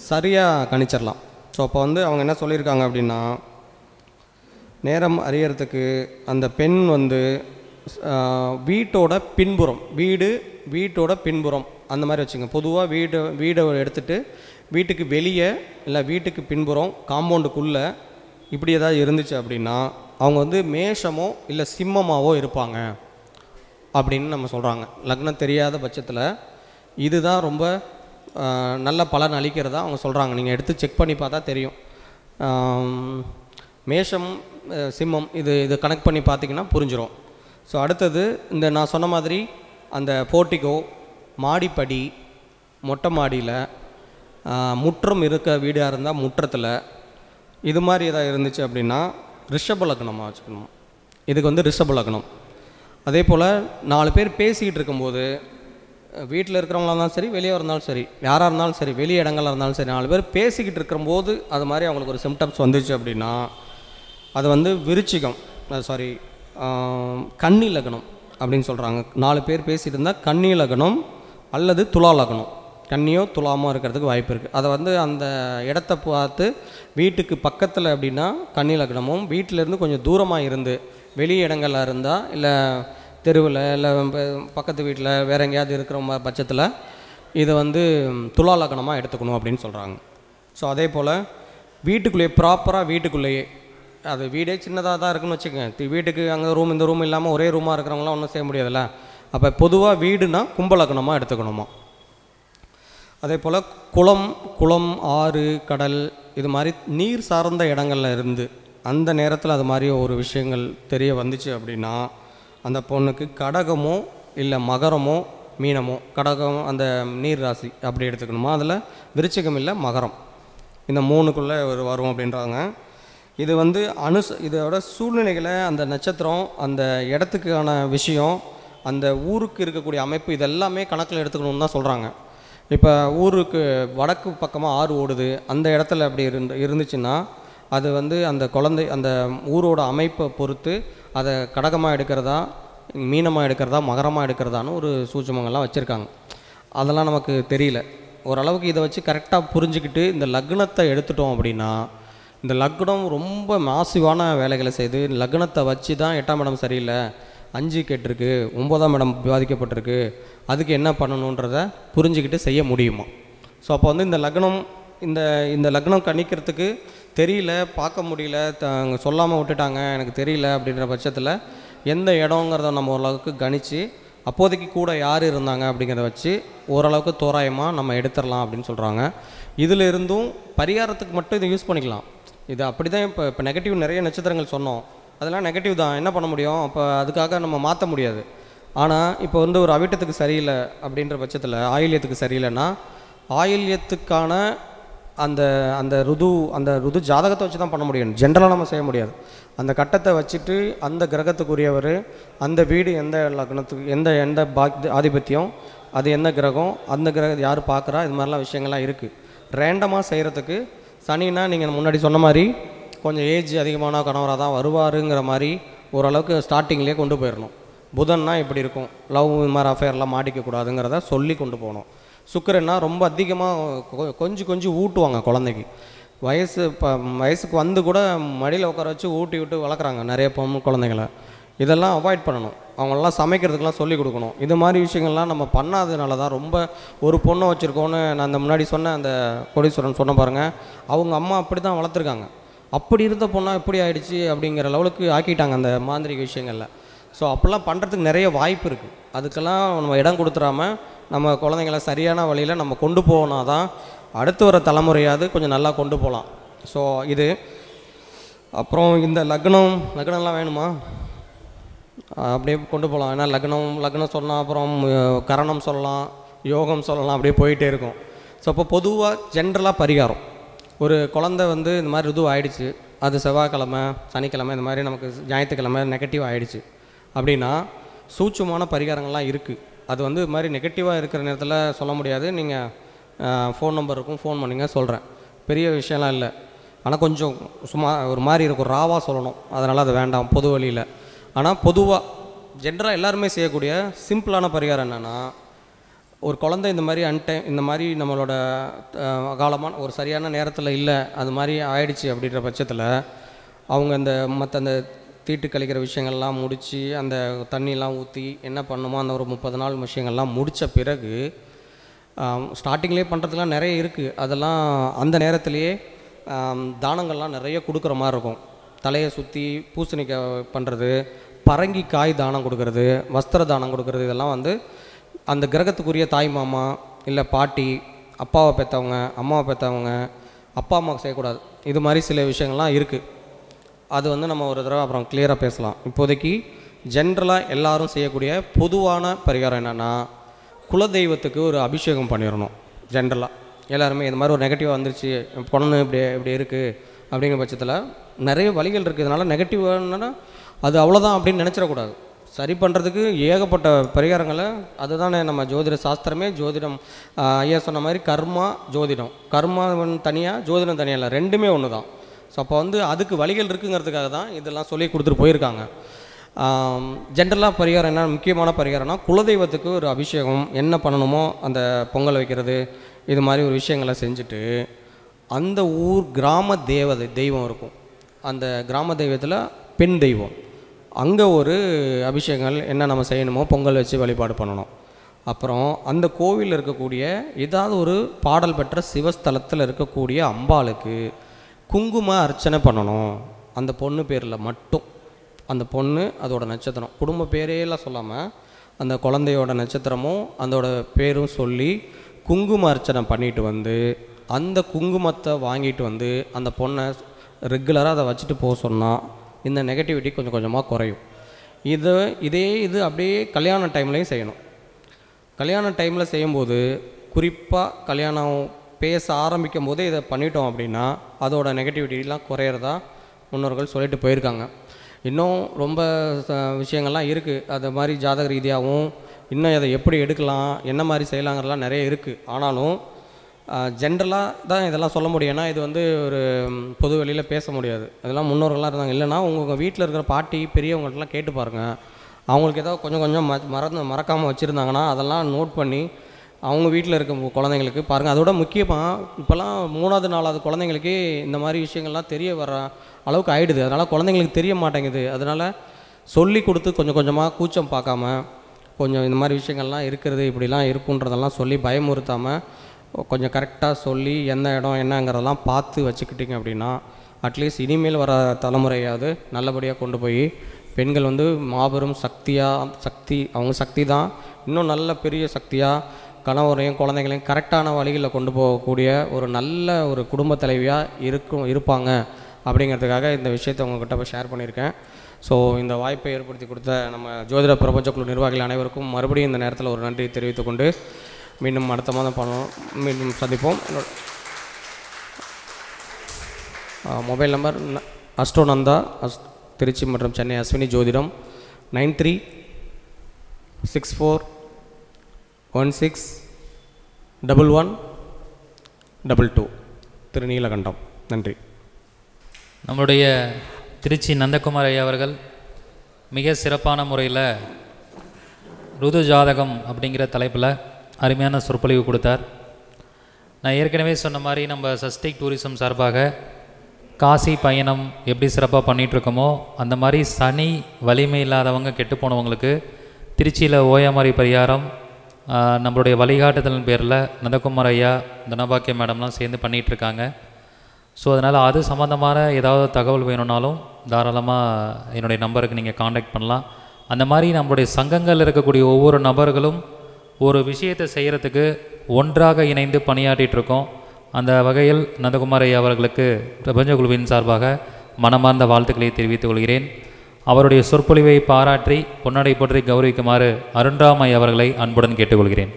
[SPEAKER 4] சரியாக கணிச்சிடலாம். ஸோ அப்போ வந்து அவங்க என்ன சொல்லியிருக்காங்க அப்படின்னா, நேரம் அறியறதுக்கு அந்த பெண் வந்து வீட்டோட பின்புறம், வீட்டோட பின்புறம் அந்த மாதிரி வச்சுங்க. பொதுவாக வீடை எடுத்துகிட்டு வீட்டுக்கு வெளியே இல்லை வீட்டுக்கு பின்புறம் காம்பவுண்டுக்குள்ளே இப்படி ஏதாவது இருந்துச்சு அப்படின்னா அவங்க வந்து மேஷமோ இல்லை சிம்மமாவோ இருப்பாங்க அப்படின்னு நம்ம சொல்கிறாங்க. லக்னம் தெரியாத பட்சத்தில் இதுதான் ரொம்ப நல்ல பலன் அளிக்கிறதா அவங்க சொல்கிறாங்க. நீங்கள் எடுத்து செக் பண்ணி பார்த்தா தெரியும். மேஷம், சிம்மம் இது கனெக்ட் பண்ணி பார்த்தீங்கன்னா புரிஞ்சிடும். ஸோ அடுத்தது இந்த நான் சொன்ன மாதிரி அந்த போர்ட்டிகோ, மாடிப்படி, மொட்டை மாடியில், முற்றம் இருக்க வீடாக இருந்தால் முற்றத்தில், இது மாதிரி எதாவது இருந்துச்சு அப்படின்னா ரிஷப லக்னமாக வச்சுக்கணும். இதுக்கு வந்து ரிஷப லக்னம். அதே போல் 4 பேர் பேசிக்கிட்டு இருக்கும்போது, வீட்டில் இருக்கிறவங்களாக இருந்தாலும் சரி, வெளியே இருந்தாலும் சரி, யாராக இருந்தாலும் சரி, வெளியே இடங்களாக இருந்தாலும் சரி, 4 பேர் பேசிக்கிட்டு இருக்கும்போது அது மாதிரி அவங்களுக்கு ஒரு சிம்டம்ஸ் வந்துச்சு அப்படின்னா அது வந்து விருச்சிகம், சாரி கன்னி லக்னம் அப்படின்னு சொல்கிறாங்க. 4 பேர் பேசிகிட்டு இருந்தால் கன்னி லக்னம் அல்லது துலா லக்னம், கன்னியோ துலாமோ இருக்கிறதுக்கு வாய்ப்பு இருக்குது. அதை வந்து அந்த இடத்த பார்த்து வீட்டுக்கு பக்கத்தில் அப்படின்னா கன்னி லக்னமும், வீட்டிலேருந்து கொஞ்சம் தூரமாக இருந்து வெளி இடங்களில் இருந்தால், இல்லை தெருவில், இல்லை பக்கத்து வீட்டில் வேறு எங்கேயாவது இருக்கிற பட்சத்தில் இதை வந்து துலா லக்னமாக எடுத்துக்கணும் அப்படின்னு சொல்கிறாங்க. ஸோ அதே போல் வீட்டுக்குள்ளேயே ப்ராப்பராக வீட்டுக்குள்ளேயே, அது வீடே சின்னதாக தான் இருக்குன்னு வச்சுக்கோங்க, வீட்டுக்கு அங்கே ரூம் இந்த ரூம் இல்லாமல் ஒரே ரூமாக இருக்கிறவங்களாம் ஒன்றும் செய்ய முடியாதுல்ல. அப்போ பொதுவாக வீடுனா கும்பலக்னமாக எடுத்துக்கணுமா. அதே போல் குளம், ஆறு, கடல் இது மாதிரி நீர் சார்ந்த இடங்களில் இருந்து அந்த நேரத்தில் அது மாதிரி ஒரு விஷயங்கள் தெரிய வந்துச்சு அப்படின்னா அந்த பொண்ணுக்கு கடகமோ இல்லை மகரமோ மீனமோ, கடகம் அந்த நீர் ராசி அப்படி எடுத்துக்கணுமா. அதில் விருச்சிகம் இல்லை மகரம், இந்த 3க்குள்ளே வரும் அப்படின்றாங்க. இது வந்து இதோட சூழ்நிலைகளை, அந்த நட்சத்திரம், அந்த இடத்துக்கான விஷயம், அந்த ஊருக்கு இருக்கக்கூடிய அமைப்பு, இதெல்லாமே கணக்கில் எடுத்துக்கணும்னு தான் சொல்கிறாங்க. இப்போ ஊருக்கு வடக்கு பக்கமாக ஆறு ஓடுது, அந்த இடத்துல அப்படி இருந்துச்சுன்னா அது வந்து அந்த குழந்தை அந்த ஊரோட அமைப்பை பொறுத்து அதை கடகமாக எடுக்கிறதா, மீனமாக எடுக்கிறதா, மகரமாக எடுக்கிறதான்னு ஒரு சூட்சமங்கள்லாம் வச்சுருக்காங்க. அதெல்லாம் நமக்கு தெரியல. ஓரளவுக்கு இதை வச்சு கரெக்டாக புரிஞ்சுக்கிட்டு இந்த லக்னத்தை எடுத்துட்டோம் அப்படின்னா, இந்த லக்னம் ரொம்ப மாசிவான வேலைகளை செய்து, லக்னத்தை வச்சு தான் 8ஆம் இடம் சரியில்லை, 5 கேட்டிருக்கு, 9ஆம் இடம் பாதிக்கப்பட்டிருக்கு, அதுக்கு என்ன பண்ணணுன்றதை புரிஞ்சுக்கிட்டு செய்ய முடியுமா. ஸோ அப்போ வந்து இந்த லக்னம் கணிக்கிறதுக்கு தெரியல, பார்க்க முடியல, சொல்லாமல் விட்டுட்டாங்க, எனக்கு தெரியல அப்படின்ற பட்சத்தில் எந்த இடங்கிறத நம்ம ஓரளவுக்கு கணித்து அப்போதைக்கு கூட யார் இருந்தாங்க அப்படிங்கிறத வச்சு ஓரளவுக்கு தோராயமாக நம்ம எடுத்துடலாம் அப்படின்னு சொல்கிறாங்க. இதில் இருந்தும் பரிகாரத்துக்கு மட்டும் இதை யூஸ் பண்ணிக்கலாம். இது அப்படி தான் இப்போ நெகட்டிவ் நிறைய நட்சத்திரங்கள் சொன்னோம், அதெல்லாம் நெகட்டிவ் தான், என்ன பண்ண முடியும், அப்போ அதுக்காக நம்ம மாற்ற முடியாது. ஆனால் இப்போ வந்து ஒரு அவிட்டத்துக்கு சரியில்லை அப்படின்ற பட்சத்தில், ஆயில்யத்துக்கு சரியில்லைன்னா ஆயில்யத்துக்கான அந்த ருது ஜாதகத்தை வச்சு தான் பண்ண முடியும், ஜென்ரலாக நம்ம செய்ய முடியாது. அந்த கட்டத்தை வச்சுட்டு அந்த கிரகத்துக்குரியவர், அந்த வீடு எந்த லக்னத்துக்கு எந்த ஆதிபத்தியம், அது என்ன கிரகம், அந்த கிரகம் யார் பார்க்குறா, இது மாதிரிலாம் விஷயங்கள்லாம் இருக்குது. ரேண்டமாக செய்கிறதுக்கு சனின்னா நீங்கள் முன்னாடி சொன்ன மாதிரி கொஞ்சம் ஏஜ் அதிகமான கணவராக தான் வருவாருங்கிற மாதிரி ஓரளவுக்கு ஸ்டார்டிங்லேயே கொண்டு போயிடணும். புதன்னா இப்படி இருக்கும், லவ் இது மாதிரி அஃபேர்லாம் மாட்டிக்கக்கூடாதுங்கிறத சொல்லி கொண்டு போகணும். சுக்கிரன்னா ரொம்ப அதிகமாக கொஞ்சம் ஊட்டுவாங்க குழந்தைக்கு, வயசுக்கு வந்து கூட மடியில் உட்கார வச்சு ஊட்டி விட்டு வளர்க்குறாங்க நிறைய பொண்ணு குழந்தைங்கள. இதெல்லாம் அவாய்ட் பண்ணணும். அவங்களெலாம் சமைக்கிறதுக்கெலாம் சொல்லிக் கொடுக்கணும். இது மாதிரி விஷயங்கள்லாம் நம்ம பண்ணாததுனால தான் ரொம்ப ஒரு பொண்ணை வச்சுருக்கோன்னு நான் அந்த முன்னாடி சொன்ன அந்த கோடீஸ்வரன் சொன்ன பாருங்கள், அவங்க அம்மா அப்படி தான் வளர்த்துருக்காங்க. அப்படி இருந்த பொண்ணாக எப்படி ஆகிடுச்சு அப்படிங்கிற லெவலுக்கு ஆக்கிட்டாங்க அந்த மாந்திரிக விஷயங்களில். ஸோ அப்படிலாம் பண்ணுறதுக்கு நிறைய வாய்ப்பு இருக்குது. அதுக்கெல்லாம் நம்ம இடம் கொடுத்துடாமல் நம்ம குழந்தைங்கள சரியான வழியில் நம்ம கொண்டு போனா தான் அடுத்து வர தலைமுறையாவது கொஞ்சம் நல்லா கொண்டு போகலாம். ஸோ இது அப்புறம் இந்த லக்னம்லாம் வேணுமா, அப்படியே கொண்டு போகலாம். ஏன்னா லக்னம் சொல்லலாம், அப்புறம் கரணம் சொல்லலாம், யோகம் சொல்லலாம், அப்படியே போயிட்டே இருக்கும். ஸோ அப்போ பொதுவாக ஜென்ரலாக பரிகாரம், ஒரு குழந்தை வந்து இந்த மாதிரி ருது ஆகிடுச்சு, அது செவ்வாய்க்கிழமை சனிக்கிழமை இந்த மாதிரி நமக்கு ஞாயிற்றுக்கிழமை நெகட்டிவ் ஆகிடுச்சு அப்படின்னா சூட்சமான பரிகாரங்கள்லாம் இருக்குது. அது வந்து இது மாதிரி நெகட்டிவாக இருக்கிற நேரத்தில் சொல்ல முடியாது. நீங்கள் ஃபோன் நம்பர் இருக்கும், ஃபோன் பண்ணிங்க சொல்கிறேன், பெரிய விஷயம்லாம் இல்லை. ஆனால் கொஞ்சம் சும்மா ஒரு மாதிரி இருக்கும், ராவாக சொல்லணும், அதனால் அது வேண்டாம் பொது வழியில். ஆனால் பொதுவாக ஜென்ரலாக எல்லாருமே செய்யக்கூடிய சிம்பிளான பரிகாரம் என்னென்னா, ஒரு குழந்தை இந்த மாதிரி இந்த மாதிரி நம்மளோட காலமான ஒரு சரியான நேரத்தில் இல்லை, அது மாதிரி ஆயிடுச்சு அப்படின்ற பட்சத்தில் அவங்க அந்த தீட்டு கழிக்கிற விஷயங்கள்லாம் முடித்து அந்த தண்ணியெலாம் ஊற்றி என்ன பண்ணுமோ அந்த ஒரு 30 நாள் விஷயங்கள்லாம் முடித்த பிறகு ஸ்டார்டிங்லேயே பண்ணுறதுலாம் நிறைய இருக்குது. அதெல்லாம் அந்த நேரத்துலையே தானங்கள்லாம் நிறைய கொடுக்குற மாதிரி இருக்கும். தலையை சுற்றி பூசணிக்காய் பண்ணுறது, பரங்கிக்காய் தானம் கொடுக்கறது, வஸ்திர தானம் கொடுக்கறது, இதெல்லாம் வந்து அந்த கிரகத்துக்குரிய தாய் மாமா இல்லை பாட்டி, அப்பாவை பெற்றவங்க, அம்மாவை பெற்றவங்க, அப்பா அம்மாவுக்கு செய்யக்கூடாது. இது மாதிரி சில விஷயங்கள்லாம் இருக்குது. அது வந்து நம்ம ஒரு தடவை அப்புறம் கிளியராக பேசலாம். இப்போதைக்கு ஜென்ரலாக எல்லோரும் செய்யக்கூடிய பொதுவான பரிகாரம் என்னென்னா, குலதெய்வத்துக்கு ஒரு அபிஷேகம் பண்ணிடணும். ஜென்ரலாக எல்லாருமே இது மாதிரி ஒரு நெகட்டிவாக வந்துருச்சு, பொண்ணு இப்படி இருக்குது அப்படிங்கிற பட்சத்தில் நிறைய வழிகள் இருக்குது. இதனால் நெகட்டிவானா அது அவ்வளோதான் அப்படின்னு நினச்சிடக்கூடாது. சரி பண்ணுறதுக்கு ஏகப்பட்ட பரிகாரங்களை, அதுதானே நம்ம ஜோதிட சாஸ்திரமே. ஜோதிடம் ஐயா சொன்ன மாதிரி கர்மா ஜோதிடம், கர்மா தனியாக ஜோதிடம் தனியாக இல்லை, ரெண்டுமே ஒன்று தான். ஸோ ஸோ அப்போ வந்து அதுக்கு வழிகள் இருக்குங்கிறதுக்காக தான் இதெல்லாம் சொல்லி கொடுத்துட்டு போயிருக்காங்க. ஜென்ரலாக பரிகாரம் என்ன, முக்கியமான பரிகாரம்னா குலதெய்வத்துக்கு ஒரு அபிஷேகம் என்ன பண்ணணுமோ அந்த பொங்கல் வைக்கிறது இது மாதிரி ஒரு விஷயங்களை செஞ்சுட்டு அந்த ஊர் கிராம தெய்வம் இருக்கும், அந்த கிராம தெய்வத்தில் பெண் தெய்வம், அங்கே ஒரு அபிஷேகங்கள் என்ன நம்ம செய்யணுமோ பொங்கல் வச்சு வழிபாடு பண்ணணும். அப்புறம் அந்த கோவிலில் இருக்கக்கூடிய ஏதாவது ஒரு பாடல் பெற்ற சிவஸ்தலத்தில் இருக்கக்கூடிய அம்பாளுக்கு குங்கும அர்ச்சனை பண்ணணும். அந்த பொண்ணு பேரில் மட்டும், அந்த பொண்ணு அதோட நட்சத்திரம் குடும்ப பேரையெல்லாம் சொல்லாமல் அந்த குழந்தையோட நட்சத்திரமும் அதோட பேரும் சொல்லி குங்கும அர்ச்சனை பண்ணிட்டு வந்து அந்த குங்குமத்தை வாங்கிட்டு வந்து அந்த பொண்ணை ரெகுலராக அதை வச்சுட்டு போக சொன்னால் இந்த நெகட்டிவிட்டி கொஞ்சம் கொஞ்சமாக குறையும். இது அப்படியே கல்யாண டைம்லேயும் செய்யணும். கல்யாண டைமில் செய்யும்போது குறிப்பாக கல்யாணம் பேச ஆரம்பிக்கும் போதே இதை பண்ணிட்டோம் அப்படின்னா அதோட நெகட்டிவிட்டிலாம் குறையிறதா முன்னோர்கள் சொல்லிட்டு போயிருக்காங்க. இன்னும் ரொம்ப விஷயங்கள்லாம் இருக்குது, அது மாதிரி ஜாதக ரீதியாகவும் இன்னும் அதை எப்படி எடுக்கலாம் என்ன மாதிரி செய்யலாங்கிறலாம் நிறைய இருக்குது. ஆனாலும் ஜென்ரலாக தான் இதெல்லாம் சொல்ல முடியும். ஏன்னா இது வந்து ஒரு பொது வெளியில் பேச முடியாது. அதெல்லாம் முன்னோர்கள்லாம் இருந்தாங்க. இல்லைனா உங்கள் வீட்டில் இருக்கிற பாட்டி பெரியவங்கள்ட்டலாம் கேட்டு பாருங்கள், அவங்களுக்கு ஏதோ கொஞ்சம் கொஞ்சம் மறக்காமல் வச்சுருந்தாங்கன்னா அதெல்லாம் நோட் பண்ணி அவங்க வீட்டில் இருக்க குழந்தைங்களுக்கு பாருங்கள். அதோட முக்கியமாக இப்போல்லாம் 3வது 4வது குழந்தைங்களுக்கே இந்த மாதிரி விஷயங்கள்லாம் தெரிய வர அளவுக்கு ஆகிடுது. அதனால் குழந்தைங்களுக்கு தெரிய மாட்டேங்குது. அதனால் சொல்லி கொடுத்து கொஞ்சம் கொஞ்சமாக கூச்சம் பார்க்காம கொஞ்சம் இந்த மாதிரி விஷயங்கள்லாம் இருக்கிறது இப்படிலாம் இருக்குன்றதெல்லாம் சொல்லி பயமுறுத்தாமல் கொஞ்சம் கரெக்டாக சொல்லி எந்த இடம் என்னங்கிறதெல்லாம் பார்த்து வச்சுக்கிட்டிங்க அப்படின்னா அட்லீஸ்ட் இனிமேல் வர தலைமுறையாவது நல்லபடியாக கொண்டு போய் பெண்கள் வந்து மாபெரும் அவங்க சக்தி தான், இன்னும் நல்ல பெரிய சக்தியாக கணவரையும் குழந்தைகளையும் கரெக்டான வழிகளில் கொண்டு போகக்கூடிய ஒரு நல்ல ஒரு குடும்ப தலைவியாக இருப்பாங்க அப்படிங்கிறதுக்காக இந்த விஷயத்தை உங்கள்கிட்ட போய் ஷேர் பண்ணியிருக்கேன். ஸோ இந்த வாய்ப்பை ஏற்படுத்தி கொடுத்த நம்ம ஜோதிட பிரபஞ்ச குழு நிர்வாகிகள் அனைவருக்கும் மறுபடியும் இந்த நேரத்தில் ஒரு நன்றி தெரிவித்துக்கொண்டு மீண்டும் அடுத்த மாதம் மீண்டும் சந்திப்போம். மொபைல் நம்பர் அஸ்ட்ரோநந்தா திருச்சி மற்றும் சென்னை அஸ்வினி ஜோதிடம் 9364161122 திருநீலகண்டம். நன்றி.
[SPEAKER 5] நம்முடைய திருச்சி நந்தகுமார் ஐயா அவர்கள் மிக சிறப்பான முறையில் ருது ஜாதகம் அப்படிங்கிற தலைப்பில் அருமையான சொற்பொழிவு கொடுத்தார். நான் ஏற்கனவே சொன்ன மாதிரி நம்ம சஸ்டிக் டூரிசம் சார்பாக காசி பயணம் எப்படி சிறப்பாக பண்ணிகிட்ருக்கோமோ அந்த மாதிரி சனி வலிமை இல்லாதவங்க கெட்டு போனவங்களுக்கு திருச்சியில் ஓயாமாரி பரிகாரம் நம்மளுடைய வழிகாட்டுதலின் பேரில் நந்தகுமார் ஐயா தனபாக்கிய மேடம்லாம் சேர்ந்து பண்ணிகிட்ருக்காங்க. ஸோ அதனால் அது சம்மந்தமான ஏதாவது தகவல் வேணும்னாலும் தாராளமாக என்னுடைய நம்பருக்கு நீங்கள் காண்டாக்ட் பண்ணலாம். அந்த மாதிரி நம்மளுடைய சங்கங்கள் இருக்கக்கூடிய ஒவ்வொரு நபர்களும் ஒரு விஷயத்தை செய்கிறதுக்கு ஒன்றாக இணைந்து பணியாற்றிகிட்ருக்கோம். அந்த வகையில் நந்தகுமார் ஐயா அவர்களுக்கு பிரபஞ்ச குழுவின் சார்பாக மனமார்ந்த வாழ்த்துக்களை தெரிவித்துக் கொள்கிறேன். அவருடைய சொற்பொழிவை பாராட்டி பொன்னடை போற்றி கௌரவிக்குமாறு அருண்ராம் ஐயா அவர்களை அன்புடன் கேட்டுக்கொள்கிறேன்.